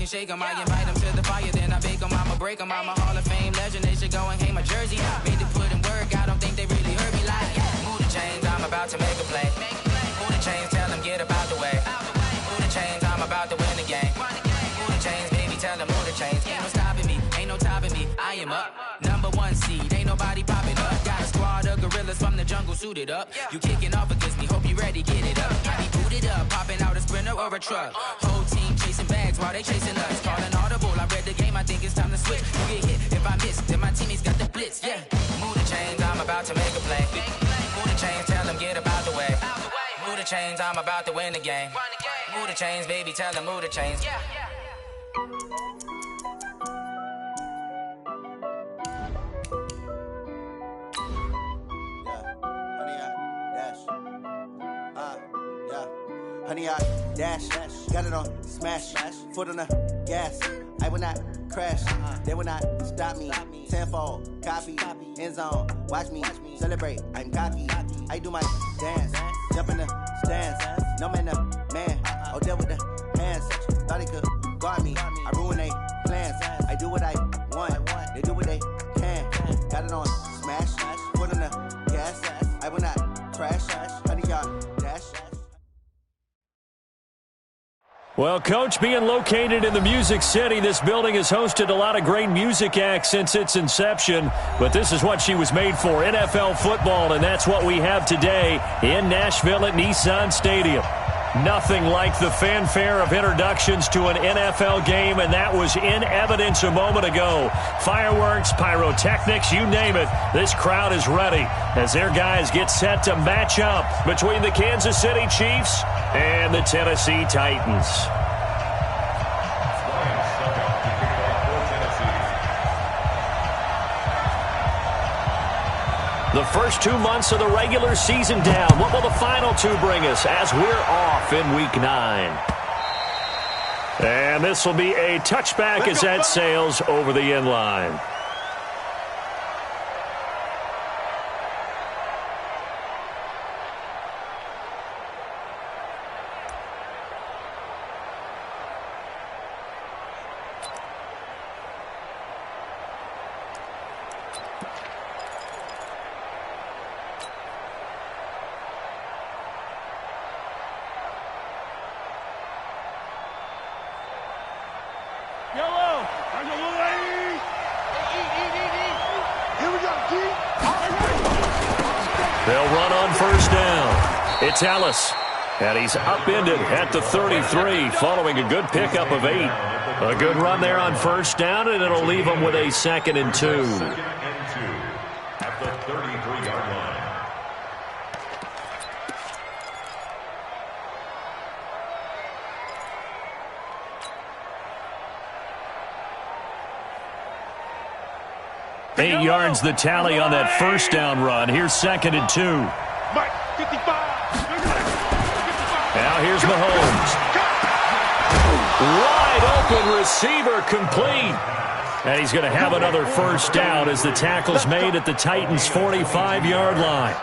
shake 'em. I invite 'em to the fire, then I bake 'em. I'ma break 'em. I'm a Hall of Fame legend. They should go and hang my jersey. Made to put in work. I don't think they really heard me like. Move the chains, I'm about to make a play. Move the chains, tell them get up out the way. Move the chains, I'm about to win the game. Move the chains, baby, tell them move the chains. Ain't no stopping me, ain't no topping me. I am up, #1 seed. Ain't nobody popping up. Got a squad of gorillas from the jungle suited up. You kicking off against me, hope you ready, get it up. I be booted up, popping out a Sprinter or a truck. Whole team chasing bags while they chasing us. Calling audible, I read the game, I think it's time to switch. You get hit if I miss, then my teammates got the blitz, yeah. Move the chains, I'm about to make a play. Move the chains, tell them get up out the way. Move the chains, I'm about to win the game. Move the chains, baby, tell them move the chains. Honey, I dash, got it on smash, foot on the gas. I will not crash, they will not stop me. Tenfold, copy, end zone, watch me celebrate. I'm cocky, I do my dance, jump in the stands. No man, man, oh, deal with the hands. Thought he could guard me, I ruin they plans. I do what I want, they do what they can. Got it on smash, foot on the gas. I will not crash, honey, y'all dash. Well, Coach, being located in the Music City, this building has hosted a lot of great music acts since its inception. But this is what she was made for, NFL football, and that's what we have today in Nashville at Nissan Stadium. Nothing like the fanfare of introductions to an NFL game, and that was in evidence a moment ago. Fireworks, pyrotechnics, you name it. This crowd is ready as their guys get set to match up between the Kansas City Chiefs and the Tennessee Titans. The first 2 months of the regular season down. What will the final two bring us as we're off in Week 9? And this will be a touchback as that sails over the end line. They'll run on first down. It's Ellis. And he's upended at the 33 following a good pickup of 8. A good run there on first down, and it'll leave them with a 2nd and 2. At the 33-yard line. Eight yards the tally on that first down run. Here's 2nd and 2. Now here's Mahomes. Wide open receiver complete. And he's going to have another first down as the tackle's made at the Titans' 45-yard line.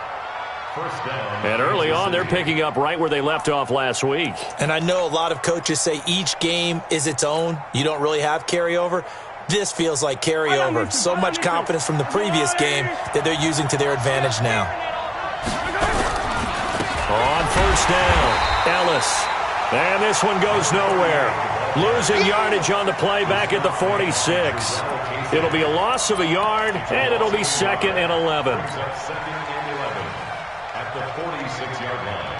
And early on, they're picking up right where they left off last week. And I know a lot of coaches say each game is its own. You don't really have carryover. This feels like carryover. So much confidence from the previous game that they're using to their advantage now. On first down, Ellis. And this one goes nowhere. Losing yardage on the play back at the 46. It'll be a loss of a yard, and it'll be 2nd and 11. At the 46-yard line.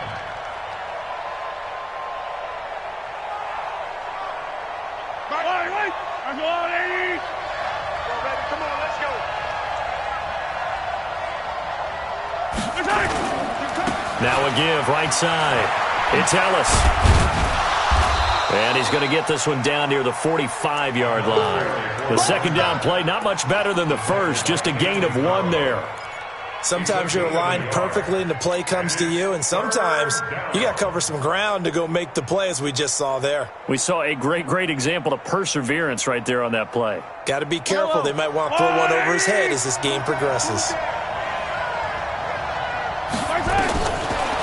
Now a give, right side. It's Ellis. And he's going to get this one down near the 45-yard line. The second down play, not much better than the first, just a gain of 1 there. Sometimes you're aligned perfectly and the play comes to you, and sometimes you got to cover some ground to go make the play, as we just saw there. We saw a great example of perseverance right there on that play. Got to be careful. They might want to throw one over his head as this game progresses.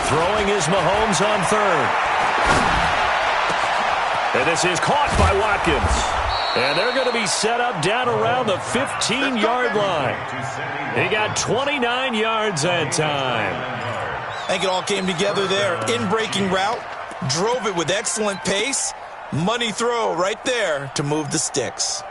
Throwing is Mahomes on third. And this is caught by Watkins. And they're going to be set up down around the 15-yard line. He got 29 yards that time. I think it all came together there. In-breaking route, drove it with excellent pace. Money throw right there to move the sticks.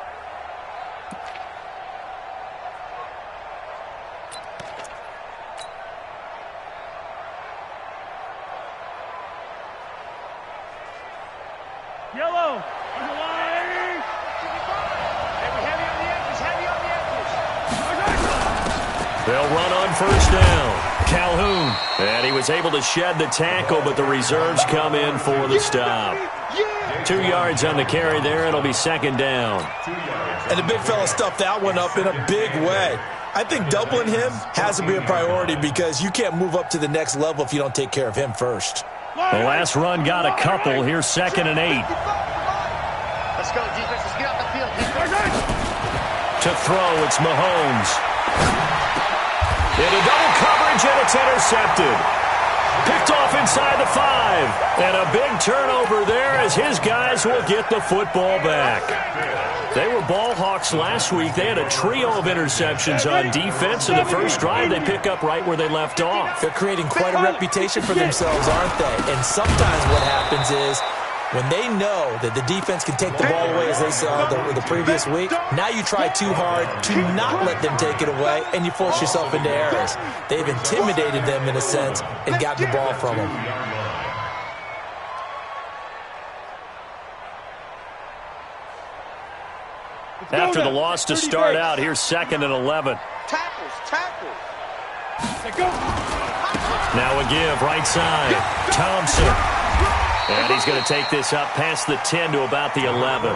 Yellow. On the line. Heavy on the edges. Heavy on the edges. They'll run on first down. Calhoun. And he was able to shed the tackle, but the reserves come in for the stop. 2 yards on the carry there. It'll be second down. And the big fella stuffed that one up in a big way. I think doubling him has to be a priority because you can't move up to the next level if you don't take care of him first. The last run got a couple. Here's 2nd and 8. Let's go, defense. Let's get out the field. To throw, it's Mahomes. Into double coverage, and it's intercepted. Picked off inside the 5. And a big turnover there as his guys will get the football back. They were ball hawks last week. They had a trio of interceptions on defense. In the first drive, they pick up right where they left off. They're creating quite a reputation for themselves, aren't they? And sometimes what happens is when they know that the defense can take the ball away, as they saw the previous week, now you try too hard to not let them take it away, and you force yourself into errors. They've intimidated them in a sense and gotten the ball from them. After the loss to start out, here's 2nd and 11. Tackles. Now a give, right side. Thompson. And he's going to take this up past the 10 to about the 11.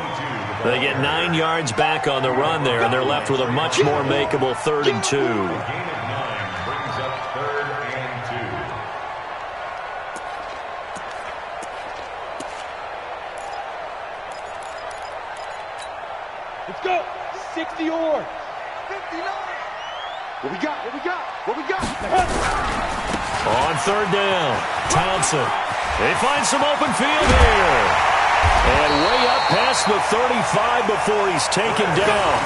They get 9 yards back on the run there, and they're left with a much more makeable 3rd and 2. Gain of 9 brings up 3rd and 2. Let's go. 60 or 59. What we got? On 3rd down, Thompson. They find some open field here. And way up past the 35 before he's taken down.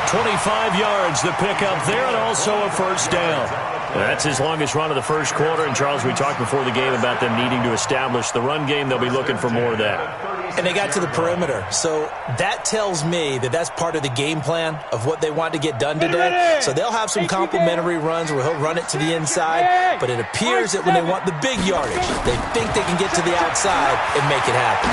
25 yards the pickup there, and also a first down. That's his longest run of the first quarter. And, Charles, we talked before the game about them needing to establish the run game. They'll be looking for more of that. And they got to the perimeter. So that tells me that that's part of the game plan of what they want to get done today. So they'll have some complimentary runs where he'll run it to the inside. But it appears that when they want the big yardage, they think they can get to the outside and make it happen.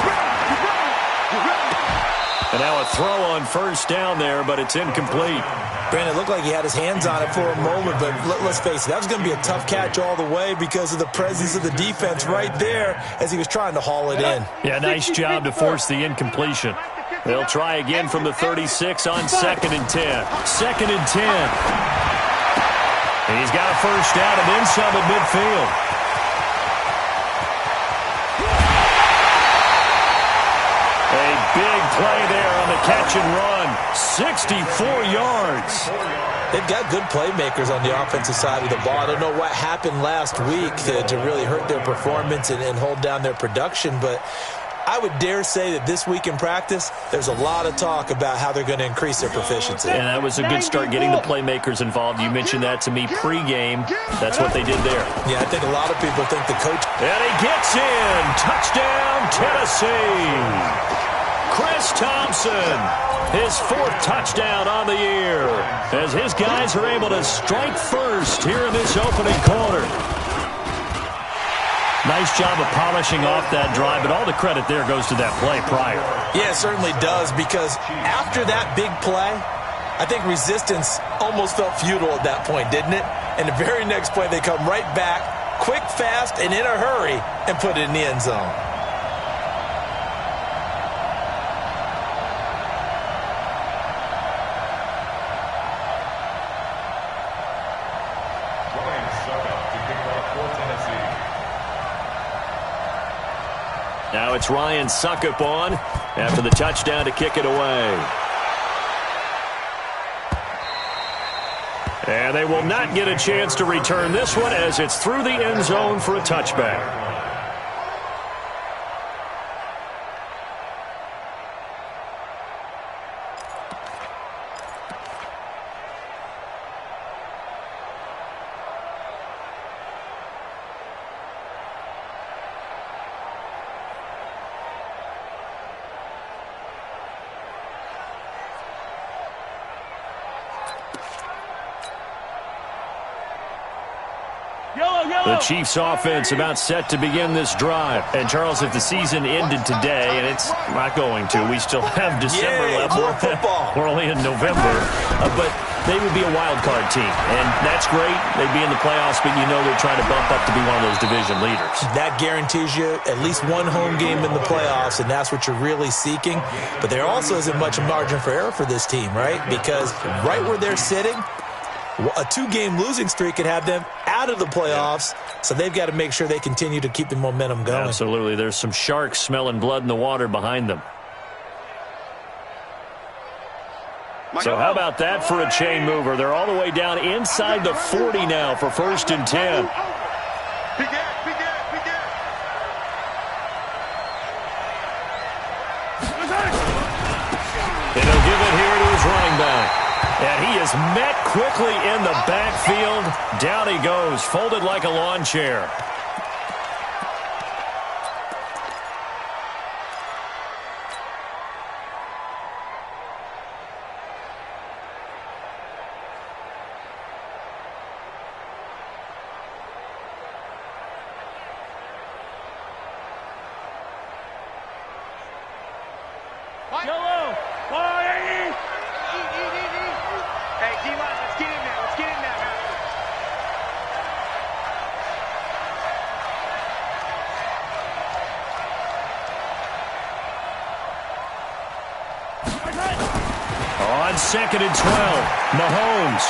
And now a throw on first down there, but it's incomplete. Brandon, it looked like he had his hands on it for a moment, but let's face it, that was going to be a tough catch all the way because of the presence of the defense right there as he was trying to haul it in. Yeah, nice job to force the incompletion. They'll try again from the 36 on 2nd and 10. 2nd and 10. And he's got a first down and then some at midfield. A big play there on the catch and run. 64 yards. They've got good playmakers on the offensive side of the ball. I don't know what happened last week to really hurt their performance and hold down their production, but I would dare say that this week in practice, there's a lot of talk about how they're going to increase their proficiency. And that was a good start getting the playmakers involved. You mentioned that to me pregame. That's what they did there. Yeah, I think a lot of people think the coach. And he gets in. Touchdown, Tennessee. Chris Thompson, his 4th touchdown on the year, as his guys are able to strike first here in this opening quarter. Nice job of polishing off that drive, but all the credit there goes to that play prior. Yeah, it certainly does, because after that big play, I think resistance almost felt futile at that point, didn't it? And the very next play, they come right back, quick, fast, and in a hurry, and put it in the end zone. Now it's Ryan Suckup on after the touchdown to kick it away. And they will not get a chance to return this one as it's through the end zone for a touchback. The Chiefs offense about set to begin this drive. And, Charles, if the season ended today, and it's not going to, we still have December left. We're only in November. But they would be a wild card team. And that's great. They'd be in the playoffs, but you know they're trying to bump up to be one of those division leaders. That guarantees you at least one home game in the playoffs, and that's what you're really seeking. But there also isn't much margin for error for this team, right? Because right where they're sitting, a 2-game losing streak could have them out of the playoffs, so they've got to make sure they continue to keep the momentum going. Absolutely. There's some sharks smelling blood in the water behind them. So how about that for a chain mover? They're all the way down inside the 40 now for 1st and 10. And he'll give it here to his running back. And he is met quickly in the backfield. Down he goes, folded like a lawn chair. On 2nd and 12, Mahomes.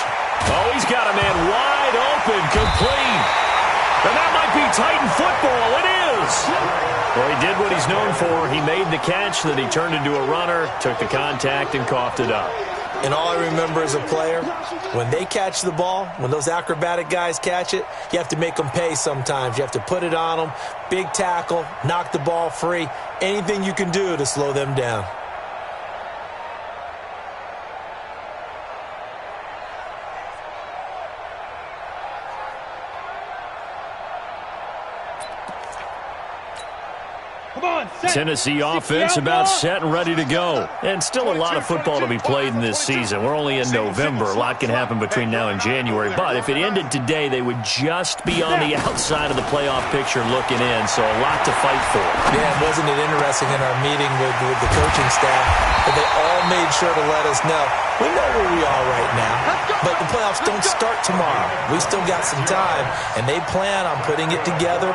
Oh, he's got a man wide open, complete. And that might be Titan football. It is. Well, he did what he's known for. He made the catch, then he turned into a runner, took the contact, and coughed it up. And all I remember as a player, when they catch the ball, when those acrobatic guys catch it, you have to make them pay sometimes. You have to put it on them, big tackle, knock the ball free, anything you can do to slow them down. Tennessee offense about set and ready to go. And still a lot of football to be played in this season. We're only in November. A lot can happen between now and January. But if it ended today, they would just be on the outside of the playoff picture looking in. So a lot to fight for. Yeah, wasn't it interesting in our meeting with the coaching staff that they all made sure to let us know. We know where we are right now, but the playoffs don't start tomorrow. We still got some time, and they plan on putting it together,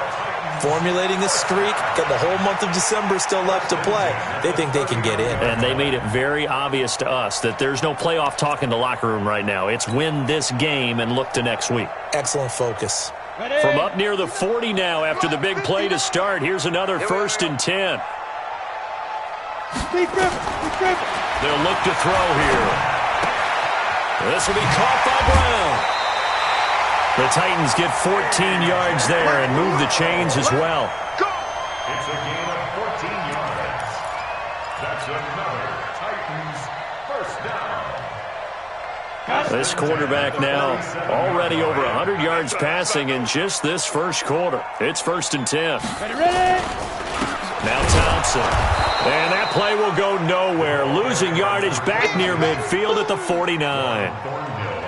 formulating a streak, got the whole month of December still left to play. They think they can get in. And they made it very obvious to us that there's no playoff talk in the locker room right now. It's win this game and look to next week. Excellent focus. From up near the 40 now after the big play to start, here's another 1st and 10. They'll look to throw here. This will be caught by Brown. The Titans get 14 yards there and move the chains as well. It's a gain of 14 yards. That's another Titans first down. This quarterback now already over 100 yards passing in just this first quarter. It's 1st and 10. Now Thompson. And that play will go nowhere. Losing yardage back near midfield at the 49.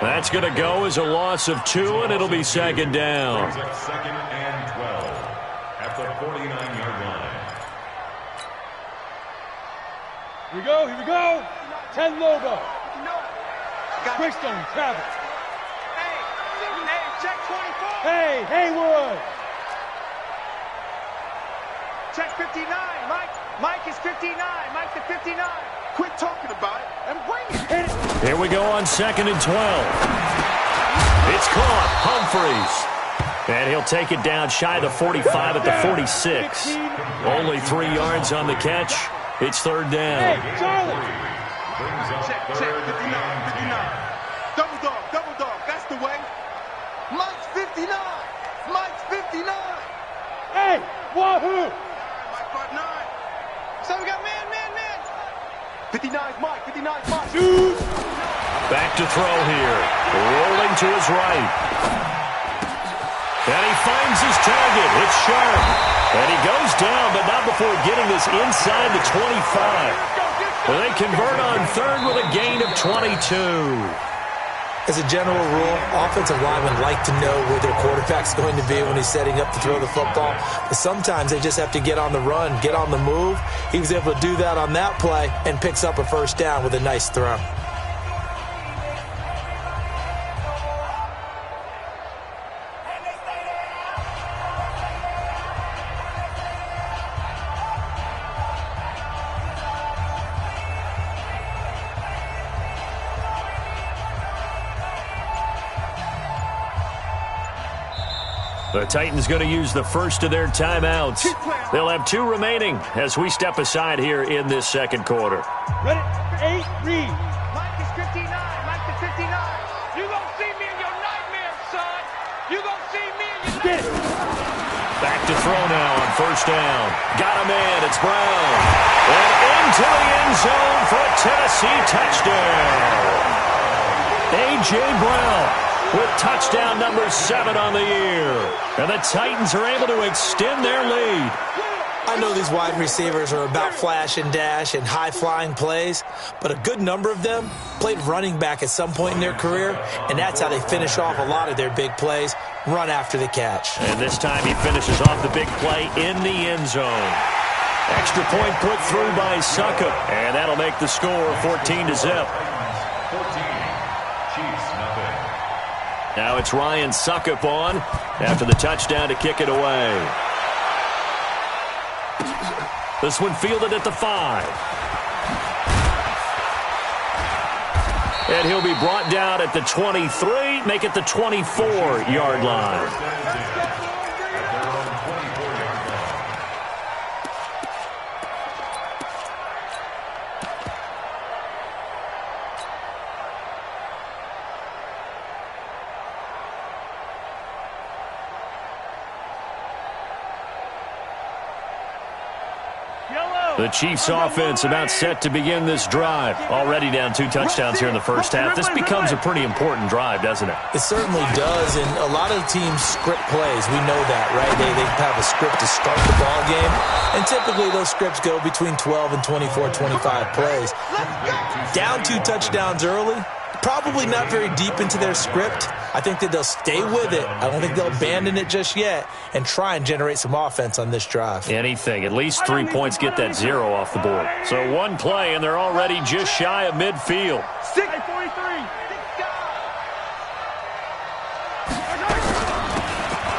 That's going to go as a loss of 2, and it'll be 2nd down. 2nd and 12 at the 49-yard line. Here we go. 10 logo. Quickstone, Travis. Hey, check 24. Hey, Haywood. Check 59, Mike. Mike is 59. Mike to 59. Quit talking about it and bring it. Here we go on 2nd and 12. It's caught. Humphreys. And he'll take it down shy of the 45 at the 46. Only 3 yards on the catch. It's 3rd down. Hey, Charlie. Check, 59. Double dog. That's the way. Mike's 59. Mike's 59. Hey, wahoo. Mike part 9. So we got man. 59's Mike. 59's Mike. Shoot. Back to throw here. Rolling to his right. And he finds his target. It's sharp. And he goes down, but not before getting this inside the 25. Well, they convert on 3rd with a gain of 22. As a general rule, offensive linemen like to know where their quarterback's going to be when he's setting up to throw the football. But sometimes they just have to get on the run, get on the move. He was able to do that on that play and picks up a first down with a nice throw. The Titans going to use the first of their timeouts. They'll have 2 remaining as we step aside here in this second quarter. Ready? 8, read. Mike is 59. Mike is 59. You gonna see me in your nightmares, son. You gonna see me in your nightmares. Back to throw now on first down. Got him in. It's Brown. And into the end zone for a Tennessee touchdown. A.J. Brown with touchdown number 7 on the year. And the Titans are able to extend their lead. I know these wide receivers are about flash and dash and high-flying plays, but a good number of them played running back at some point in their career, and that's how they finish off a lot of their big plays, run after the catch. And this time he finishes off the big play in the end zone. Extra point put through by Suckup, and that'll make the score 14-0. 14, Chiefs, nothing. Now it's Ryan Suckup on after the touchdown to kick it away. This one fielded at the 5. And he'll be brought down at the 23, make it the 24-yard line. The Chiefs offense about set to begin this drive. Already down 2 touchdowns here in the first half. This becomes a pretty important drive, doesn't it? It certainly does, and a lot of the teams script plays. We know that, right? They have a script to start the ball game, and typically those scripts go between 12 and 24, 25 plays. Down 2 touchdowns early, probably not very deep into their script. I think that they'll stay with it. I don't think they'll abandon it just yet and try and generate some offense on this drive. Anything. At least 3 points, get that 0 off the board. So 1 play, and they're already just shy of midfield. 6:43.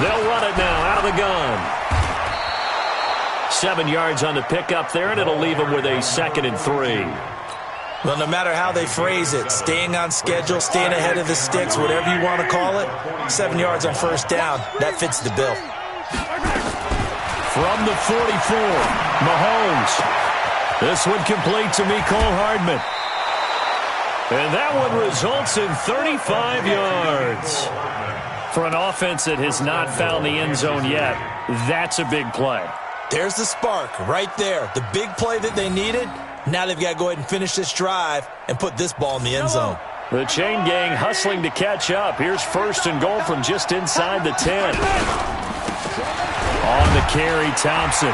They'll run it now out of the gun. 7 yards on the pickup there, and it'll leave them with a 2nd and 3. Well, no matter how they phrase it, staying on schedule, staying ahead of the sticks, whatever you want to call it, 7 yards on first down, that fits the bill. From the 44, Mahomes. This one complete to Mecole Hardman. And that one results in 35 yards. For an offense that has not found the end zone yet, that's a big play. There's the spark right there. The big play that they needed. Now they've got to go ahead and finish this drive and put this ball in the end zone. The chain gang hustling to catch up. Here's 1st and goal from just inside the 10. On the carry, Thompson.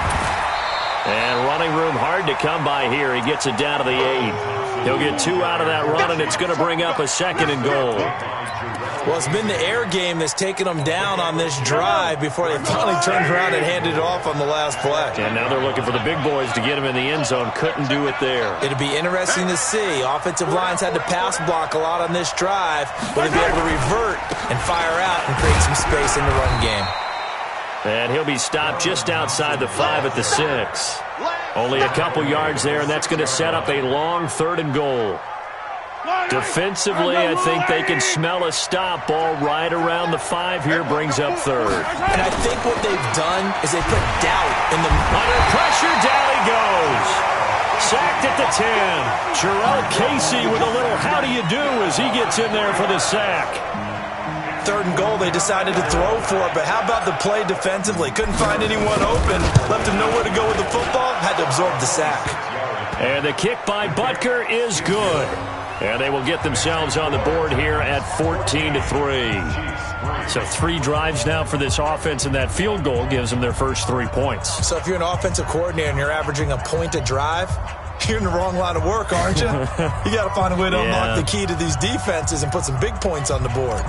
And running room hard to come by here. He gets it down to the 8. He'll get 2 out of that run, and it's going to bring up a 2nd and goal. Well, it's been the air game that's taken them down on this drive before they finally turned around and handed it off on the last play. And now they're looking for the big boys to get him in the end zone. Couldn't do it there. It'll be interesting to see. Offensive lines had to pass block a lot on this drive. Will they be able to revert and fire out and create some space in the run game? And he'll be stopped just outside the 5 at the 6. Only a couple yards there, and that's going to set up a long 3rd and goal. Defensively, I think they can smell a stop. Ball right around the 5 here, brings up 3rd. And I think what they've done is they put doubt in the... Under pressure, down he goes. Sacked at the 10. Jarrell Casey with a little how do you do as he gets in there for the sack. 3rd and goal they decided to throw for, but how about the play defensively? Couldn't find anyone open, left him nowhere to go with the football, had to absorb the sack. And the kick by Butker is good. And they will get themselves on the board here at 14-3. So 3 drives now for this offense, and that field goal gives them their first 3 points. So if you're an offensive coordinator and you're averaging a point a drive, You're in the wrong line of work, aren't you? You got to find a way to unlock the key to these defenses and put some big points on the board.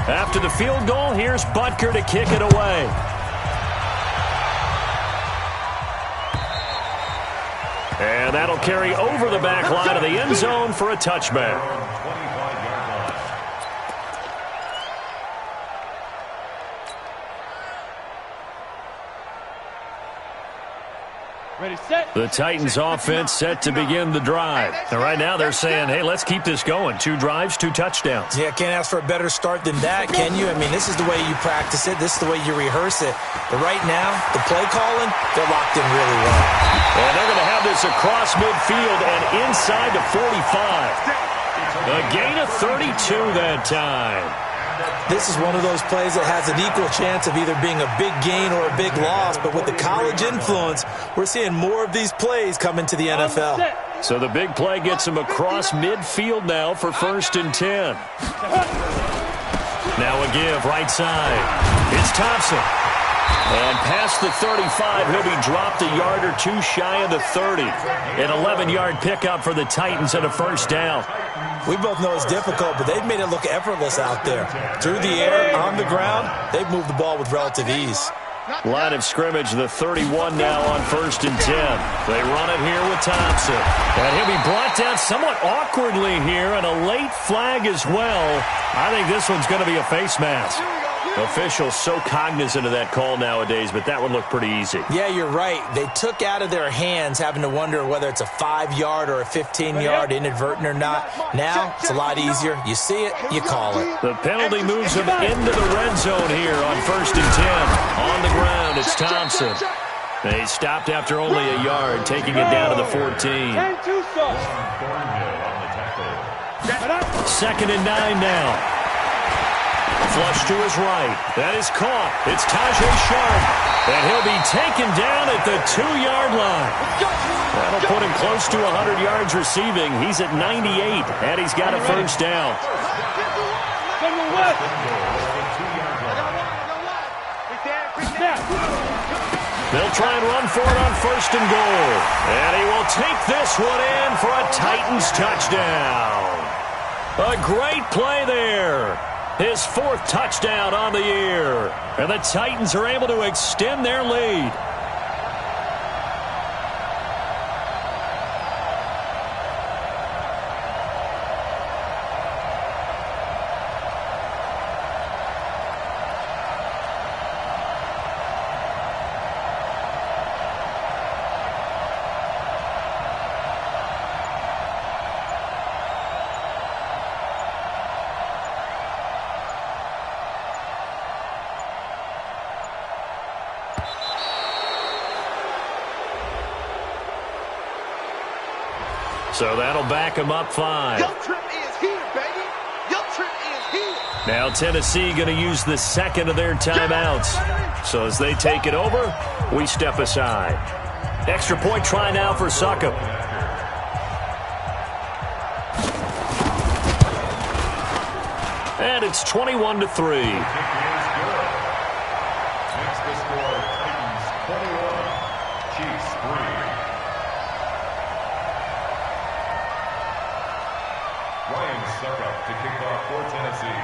After the field goal, here's Butker to kick it away. And that'll carry over the back line of the end zone for a touchback. The Titans offense set to begin the drive. And right now they're saying, hey, let's keep this going. 2 drives, 2 touchdowns. Yeah, can't ask for a better start than that, can you? I mean, this is the way you practice it. This is the way you rehearse it. But right now, the play calling, they're locked in really well. And they're going to have this across midfield and inside the 45. A gain of 32 that time. This is one of those plays that has an equal chance of either being a big gain or a big loss. But with the college influence, we're seeing more of these plays come into the NFL. So the big play gets him across midfield now for 1st and 10. Now a give right side. It's Thompson. And past the 35, he'll be dropped a yard or 2 shy of the 30. An 11-yard pickup for the Titans and a 1st down. We both know it's difficult, but they've made it look effortless out there. Through the air, on the ground, they've moved the ball with relative ease. Line of scrimmage, the 31 now on 1st and 10. They run it here with Thompson. And he'll be brought down somewhat awkwardly here, and a late flag as well. I think this one's going to be a face mask. Officials so cognizant of that call nowadays, but that would look pretty easy. Yeah, you're right. They took out of their hands having to wonder whether it's a 5-yard or a 15-yard inadvertent or not. Now, it's a lot easier. You see it, you call it. The penalty moves him into the red zone here on 1st and 10. On the ground, it's Thompson. They stopped after only a yard, taking it down to the 14. 2nd and 9 now. Flush to his right. That is caught. It's Tajay Sharp. And he'll be taken down at the 2-yard line. That'll put him close to 100 yards receiving. He's at 98, and he's got a 1st down. They'll try and run for it on 1st and goal. And he will take this one in for a Titans touchdown. A great play there. His 4th touchdown on the year. And the Titans are able to extend their lead. So that'll back him up 5. Your trip is here, baby. Your trip is here. Now Tennessee going to use the 2nd of their timeouts. So as they take it over, we step aside. Extra point try now for Succop. And it's 21-3. To kick off for Tennessee.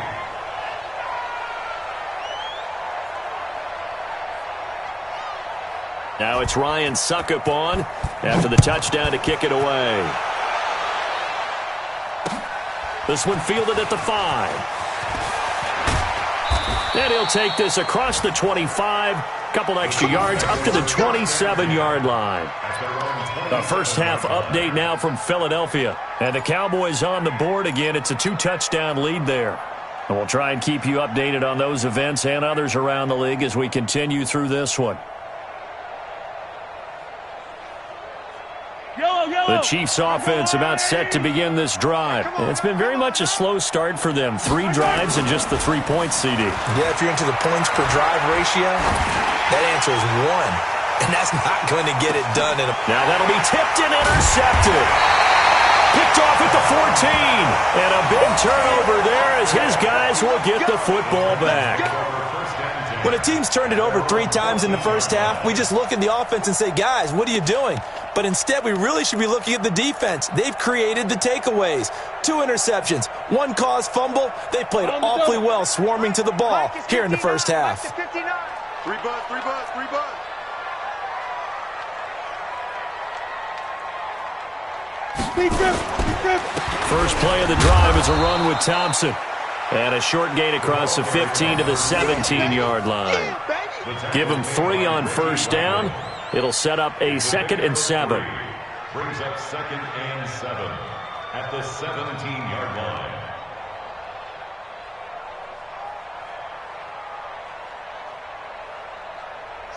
Now it's Ryan Succop on after the touchdown to kick it away. This one fielded at the 5. And he'll take this across the 25, couple extra yards up to the 27-yard line. A first-half update now from Philadelphia. And the Cowboys on the board again. It's a 2-touchdown lead there. And we'll try and keep you updated on those events and others around the league as we continue through this one. The Chiefs offense about set to begin this drive. And it's been very much a slow start for them. 3 drives and just the 3 points, CD. Yeah, if you're into the points per drive ratio, that answer is 1. And that's not going to get it done. Now that'll be tipped and intercepted. Picked off at the 14. And a big turnover there as his guys will get the football back. When a team's turned it over 3 times in the first half, we just look at the offense and say, guys, what are you doing? But instead, we really should be looking at the defense. They've created the takeaways. 2 interceptions, 1 caused fumble. They played awfully well swarming to the ball here in the first half. 3 buds, 3 buds, 3 buds. First play of the drive is a run with Thompson. And a short gain across the 15 to the 17-yard line. Give him 3 on first down. It'll set up a 2nd and 7. Brings up 2nd and 7 at the 17-yard line.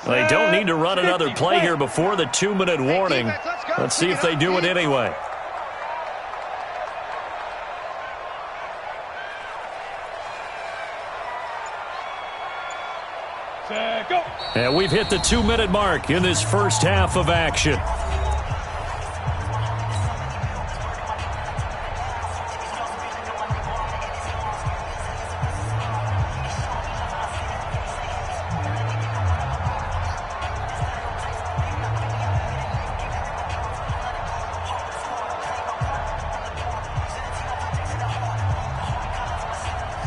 They don't need to run another play here before the 2-minute warning. Let's see if they do it anyway. And we've hit the 2-minute mark in this first half of action.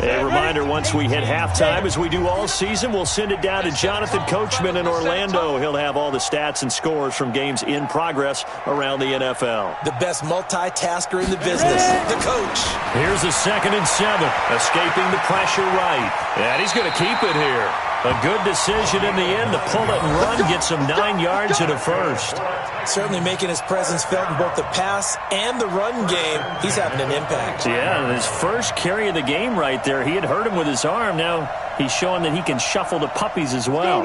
A reminder, once we hit halftime, as we do all season, we'll send it down to Jonathan Coachman in Orlando. He'll have all the stats and scores from games in progress around the NFL. The best multitasker in the business, the coach. Here's a 2nd and 7, escaping the pressure right. And he's going to keep it here. A good decision in the end to pull it and run, get some 9 yards and a first. Certainly making his presence felt in both the pass and the run game. He's having an impact. Yeah, his first carry of the game right there. He had hurt him with his arm. Now he's showing that he can shuffle the puppies as well.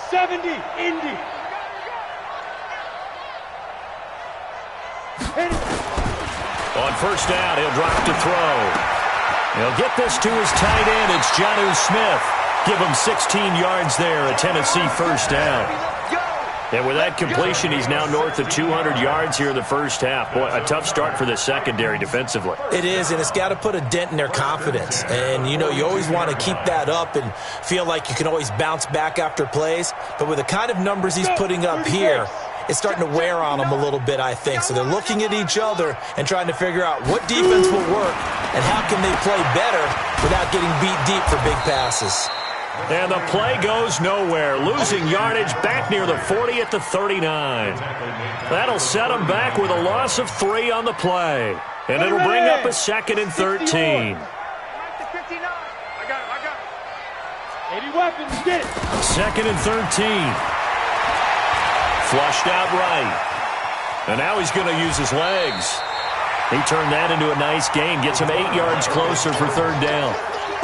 70, Indy. On first down, he'll drop to throw. He'll get this to his tight end. It's Jonnu Smith. Give him 16 yards there, a Tennessee first down. And with that completion, he's now north of 200 yards here in the first half. Boy, a tough start for the secondary defensively. It is, and it's got to put a dent in their confidence. And, you know, you always want to keep that up and feel like you can always bounce back after plays. But with the kind of numbers he's putting up here, it's starting to wear on them a little bit, I think. So they're looking at each other and trying to figure out what defense will work and how can they play better without getting beat deep for big passes. And the play goes nowhere. Losing yardage back near the 40 at the 39. That'll set them back with a loss of 3 on the play. And it'll bring up a 2nd and 13. I got it. 80 weapons, get it. 2nd and 13. Flushed out right. And now he's going to use his legs. He turned that into a nice gain. Gets him 8 yards closer for 3rd down.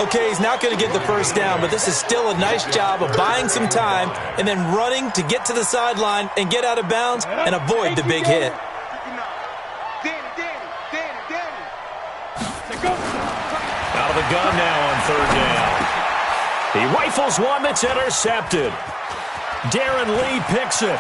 Okay, he's not going to get the first down, but this is still a nice job of buying some time and then running to get to the sideline and get out of bounds and avoid the big hit. Out of the gun now on 3rd down. He rifles one that's intercepted. Darren Lee picks it.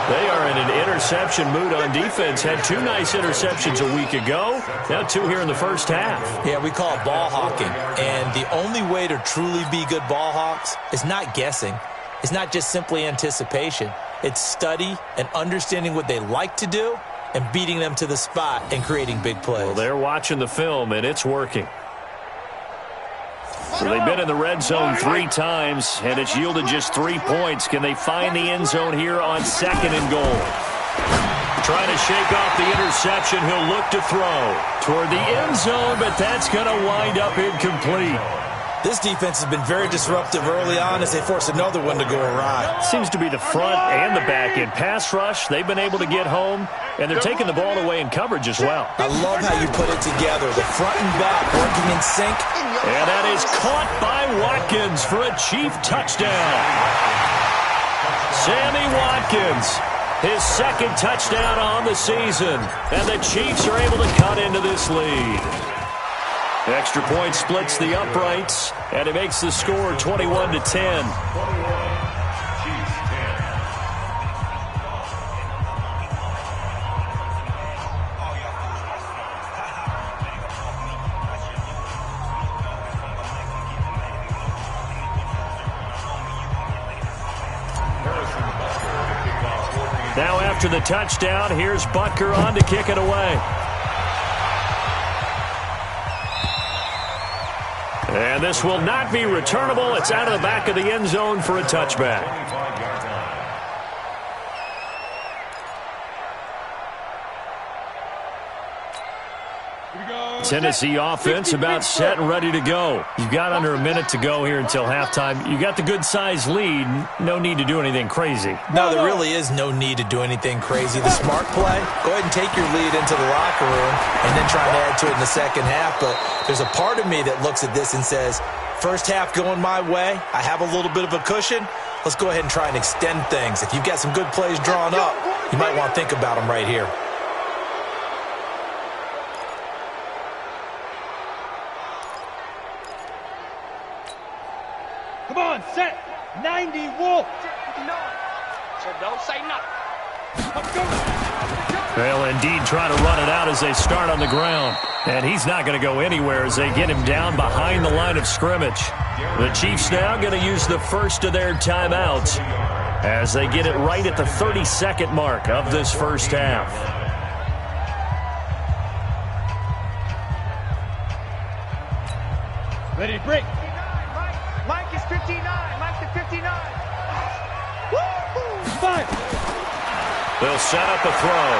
They are in an interception mood on defense. Had 2 nice interceptions a week ago. Now 2 here in the first half. Yeah, we call it ball hawking. And the only way to truly be good ball hawks is not guessing. It's not just simply anticipation. It's study and understanding what they like to do and beating them to the spot and creating big plays. Well, they're watching the film, and it's working. So they've been in the red zone 3 times, and it's yielded just 3 points. Can they find the end zone here on 2nd and goal? Trying to shake off the interception. He'll look to throw toward the end zone, but that's going to wind up incomplete. This defense has been very disruptive early on as they force another one to go awry. Seems to be the front and the back end. Pass rush, they've been able to get home, and they're taking the ball away in coverage as well. I love how you put it together. The front and back working in sync. And that is caught by Watkins for a Chief touchdown. Sammy Watkins, his 2nd touchdown on the season. And the Chiefs are able to cut into this lead. Extra point splits the uprights, and it makes the score 21-10. Now after the touchdown, here's Butker on to kick it away. And this will not be returnable. It's out of the back of the end zone for a touchback. Tennessee offense about set and ready to go. You've got under a minute to go here until halftime. You got the good-sized lead. No need to do anything crazy. No, there really is no need to do anything crazy. The smart play, go ahead and take your lead into the locker room and then try to add to it in the second half. But there's a part of me that looks at this and says, first half going my way, I have a little bit of a cushion. Let's go ahead and try and extend things. If you've got some good plays drawn up, you might want to think about them right here. Come on, set. 90, Wolf. So don't say nothing. They'll indeed try to run it out as they start on the ground. And he's not going to go anywhere as they get him down behind the line of scrimmage. The Chiefs now going to use the first of their timeouts as they get it right at the 30-second mark of this first half. Ready to break. Mike is 59. Mike is 59. Woo! 5. They'll set up a throw.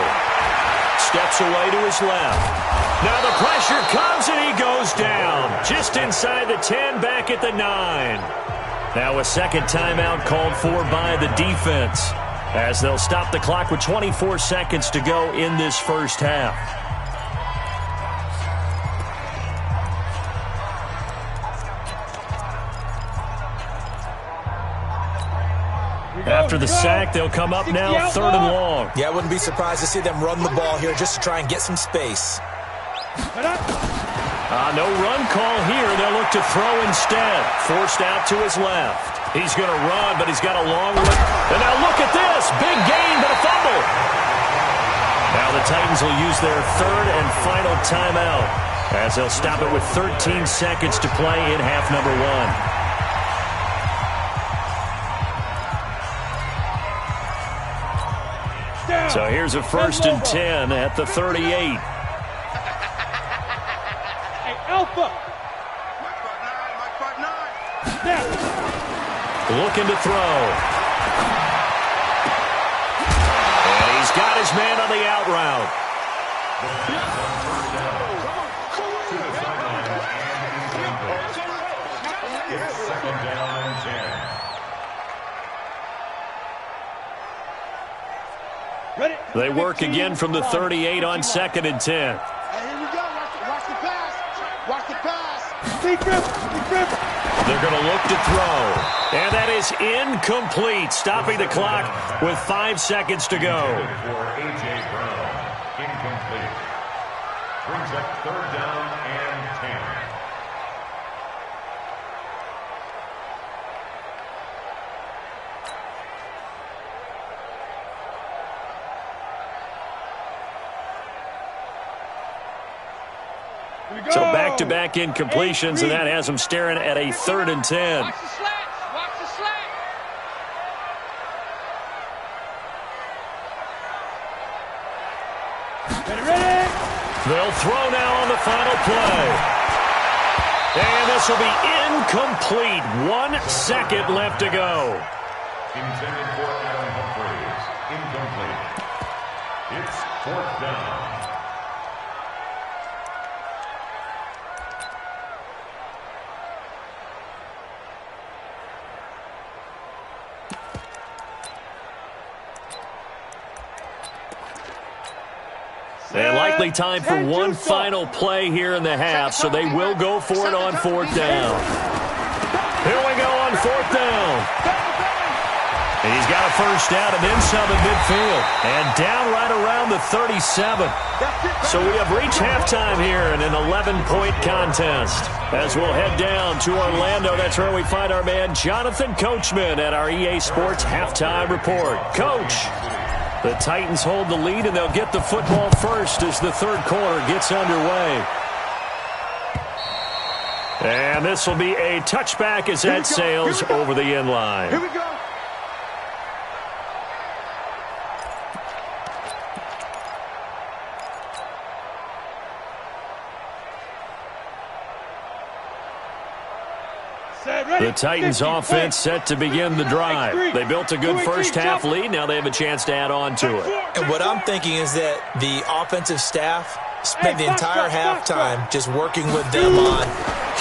Steps away to his left. Now the pressure comes and he goes down. Just inside the 10, back at the 9. Now a second timeout called for by the defense as they'll stop the clock with 24 seconds to go in this first half. After the sack, they'll come up now third and long. Yeah, I wouldn't be surprised to see them run the ball here just to try and get some space. No run call here. They'll look to throw instead. Forced out to his left. He's going to run, but he's got a long way. And now look at this. Big gain, but a fumble. Now the Titans will use their third and final timeout as they'll stop it with 13 seconds to play in half number 1. So here's a first and 10 at the 38. Hey, Alpha. Looking to throw. And he's got his man on the out route. Second down and 10. They work again from the 38 on second and 10. Hey, here we go. Watch the pass. Watch the pass. Deep grip. They're going to look to throw. And that is incomplete, stopping the clock with 5 seconds to go. For A.J. Brown, incomplete. Brings up third down and 10. So back-to-back incompletions, and that has them staring at a third and 10. Watch the slats. Watch the slats. Ready. They'll throw now on the final play. And this will be incomplete. 1 second left to go. Intended for Adam Humphries. Incomplete. It's fourth down. And likely time for one final play here in the half, so they will go for it on fourth down. Here we go on fourth down. And he's got a first down and then some in midfield. And down right around the 37. So we have reached halftime here in an 11-point contest. As we'll head down to Orlando, that's where we find our man Jonathan Coachman at our EA Sports Halftime Report. Coach, the Titans hold the lead, and they'll get the football first as the third quarter gets underway. And this will be a touchback as that sails over the end line. Here we go. The Titans offense set to begin the drive. They built a good first half lead. Now they have a chance to add on to it. And what I'm thinking is that the offensive staff spent the entire halftime just working with them on,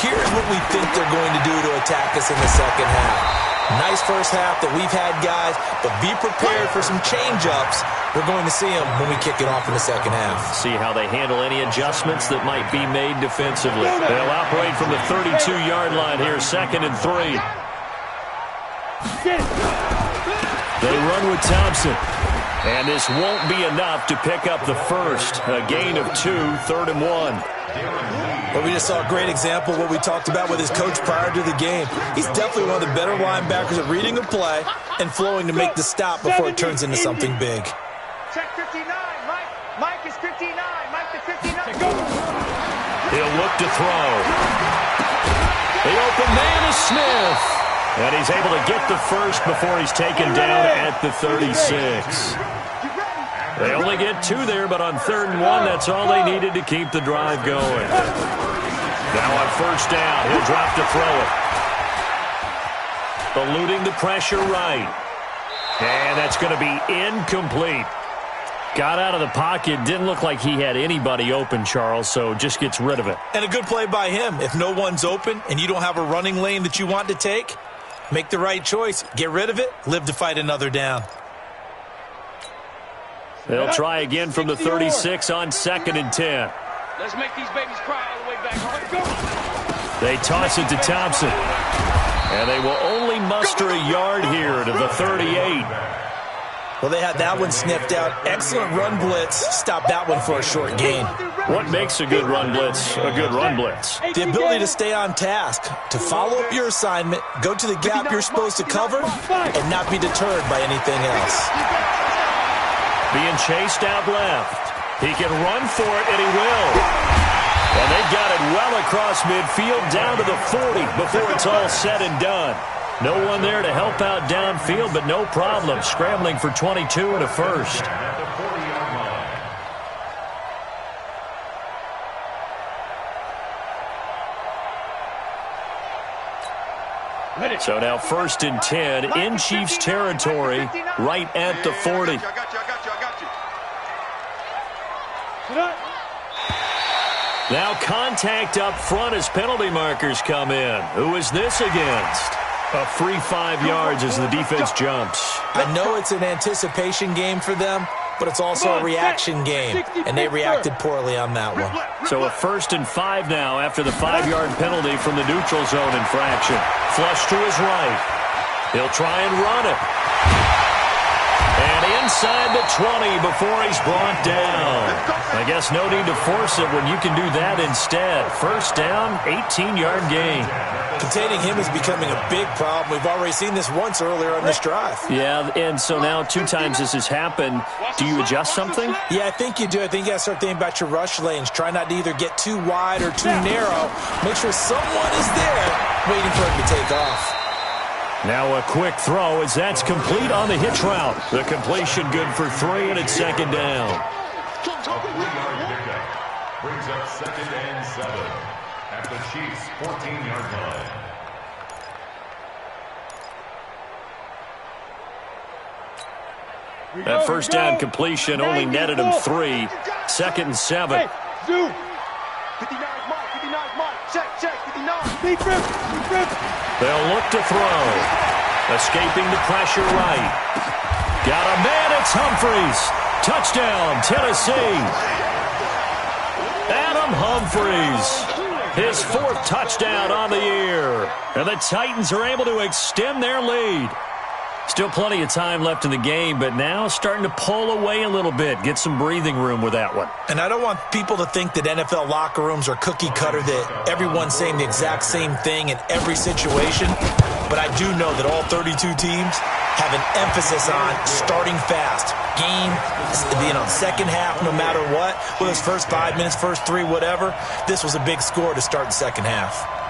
here's what we think they're going to do to attack us in the second half. Nice first half that we've had, guys, but be prepared for some change-ups. We're going to see them when we kick it off in the second half. See how they handle any adjustments that might be made defensively. They'll operate from the 32-yard line here, 2nd and 3. They run with Thompson. And this won't be enough to pick up the first. A gain of 2, 3rd and 1. Well, we just saw a great example of what we talked about with his coach prior to the game. He's definitely one of the better linebackers at reading a play and flowing to make the stop before it turns into something big. Check 59, Mike. Mike is 59. Mike to 59. He'll look to throw. The open man is Smith. And he's able to get the first before he's taken down at the 36. They only get 2 there, but on 3rd and 1, that's all they needed to keep the drive going. Now on 1st down, he'll drop to throw it. Eluding the pressure right. And that's going to be incomplete. Got out of the pocket. Didn't look like he had anybody open, Charles, so just gets rid of it. And a good play by him. If no one's open and you don't have a running lane that you want to take, make the right choice. Get rid of it. Live to fight another down. They'll try again from the 36 on 2nd and 10. Let's make these babies cry all the way back. They toss it to Thompson. And they will only muster a yard here to the 38. Well, they had that one sniffed out. Excellent run blitz. Stop that one for a short gain. What makes a good run blitz a good run blitz? The ability to stay on task, to follow up your assignment, go to the gap you're supposed to cover, and not be deterred by anything else. Being chased out left. He can run for it, and he will. And they've got it well across midfield down to the 40 before it's all said and done. No one there to help out downfield, but no problem. Scrambling for 22 and a first. So now 1st and 10 in Chiefs territory, right at the 40. Now contact up front as penalty markers come in. Who is this against? A free 5 yards as the defense jumps. I know it's an anticipation game for them, but it's also a reaction game, and they reacted poorly on that one. So a 1st and 5 now after the 5-yard penalty from the neutral zone infraction. Flush to his right. He'll try and run it. And inside the 20 before he's brought down. I guess no need to force it when you can do that instead. 1st down, 18-yard gain. Containing him is becoming a big problem. We've already seen this once earlier on this drive. Yeah, and so now 2 times this has happened. Do you adjust something? Yeah, I think you do. I think you got to start thinking about your rush lanes. Try not to either get too wide or too narrow. Make sure someone is there waiting for him to take off. Now a quick throw as that's complete on the hitch route. The completion good for 3, and it's 2nd down. A 3-yard pickup brings up 2nd and 7 at the Chiefs' 14-yard line. That 1st down completion only netted him 3. 2nd and 7. Hey, Zoo. 59 Mike. Check, 59. They'll look to throw. Escaping the pressure right. Got a man, it's Humphries. Touchdown, Tennessee. Adam Humphries. His 4th touchdown on the year. And the Titans are able to extend their lead. Still plenty of time left in the game, but now starting to pull away a little bit. Get some breathing room with that one. And I don't want people to think that NFL locker rooms are cookie cutter, that everyone's saying the exact same thing in every situation. But I do know that all 32 teams have an emphasis on starting fast. Game, second half, no matter what. Whether it's first 5 minutes, first 3, whatever. This was a big score to start the second half.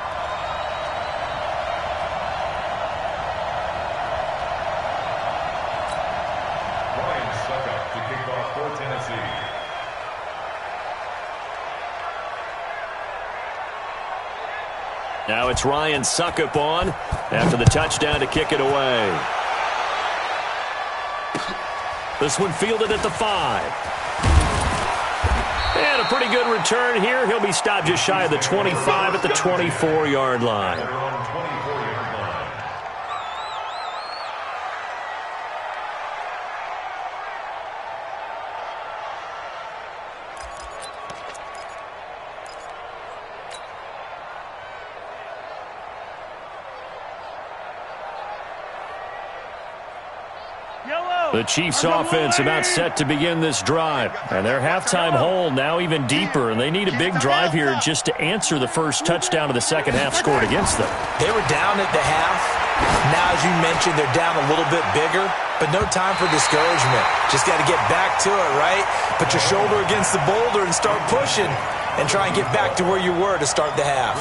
Now it's gets Ryan Suckup on after the touchdown to kick it away. This one fielded at the 5. And a pretty good return here. He'll be stopped just shy of the 25 at the 24-yard line. The Chiefs offense about set to begin this drive. And their halftime hole now even deeper. And they need a big drive here just to answer the first touchdown of the second half scored against them. They were down at the half. Now, as you mentioned, they're down a little bit bigger. But no time for discouragement. Just got to get back to it, right? Put your shoulder against the boulder and start pushing. And try and get back to where you were to start the half.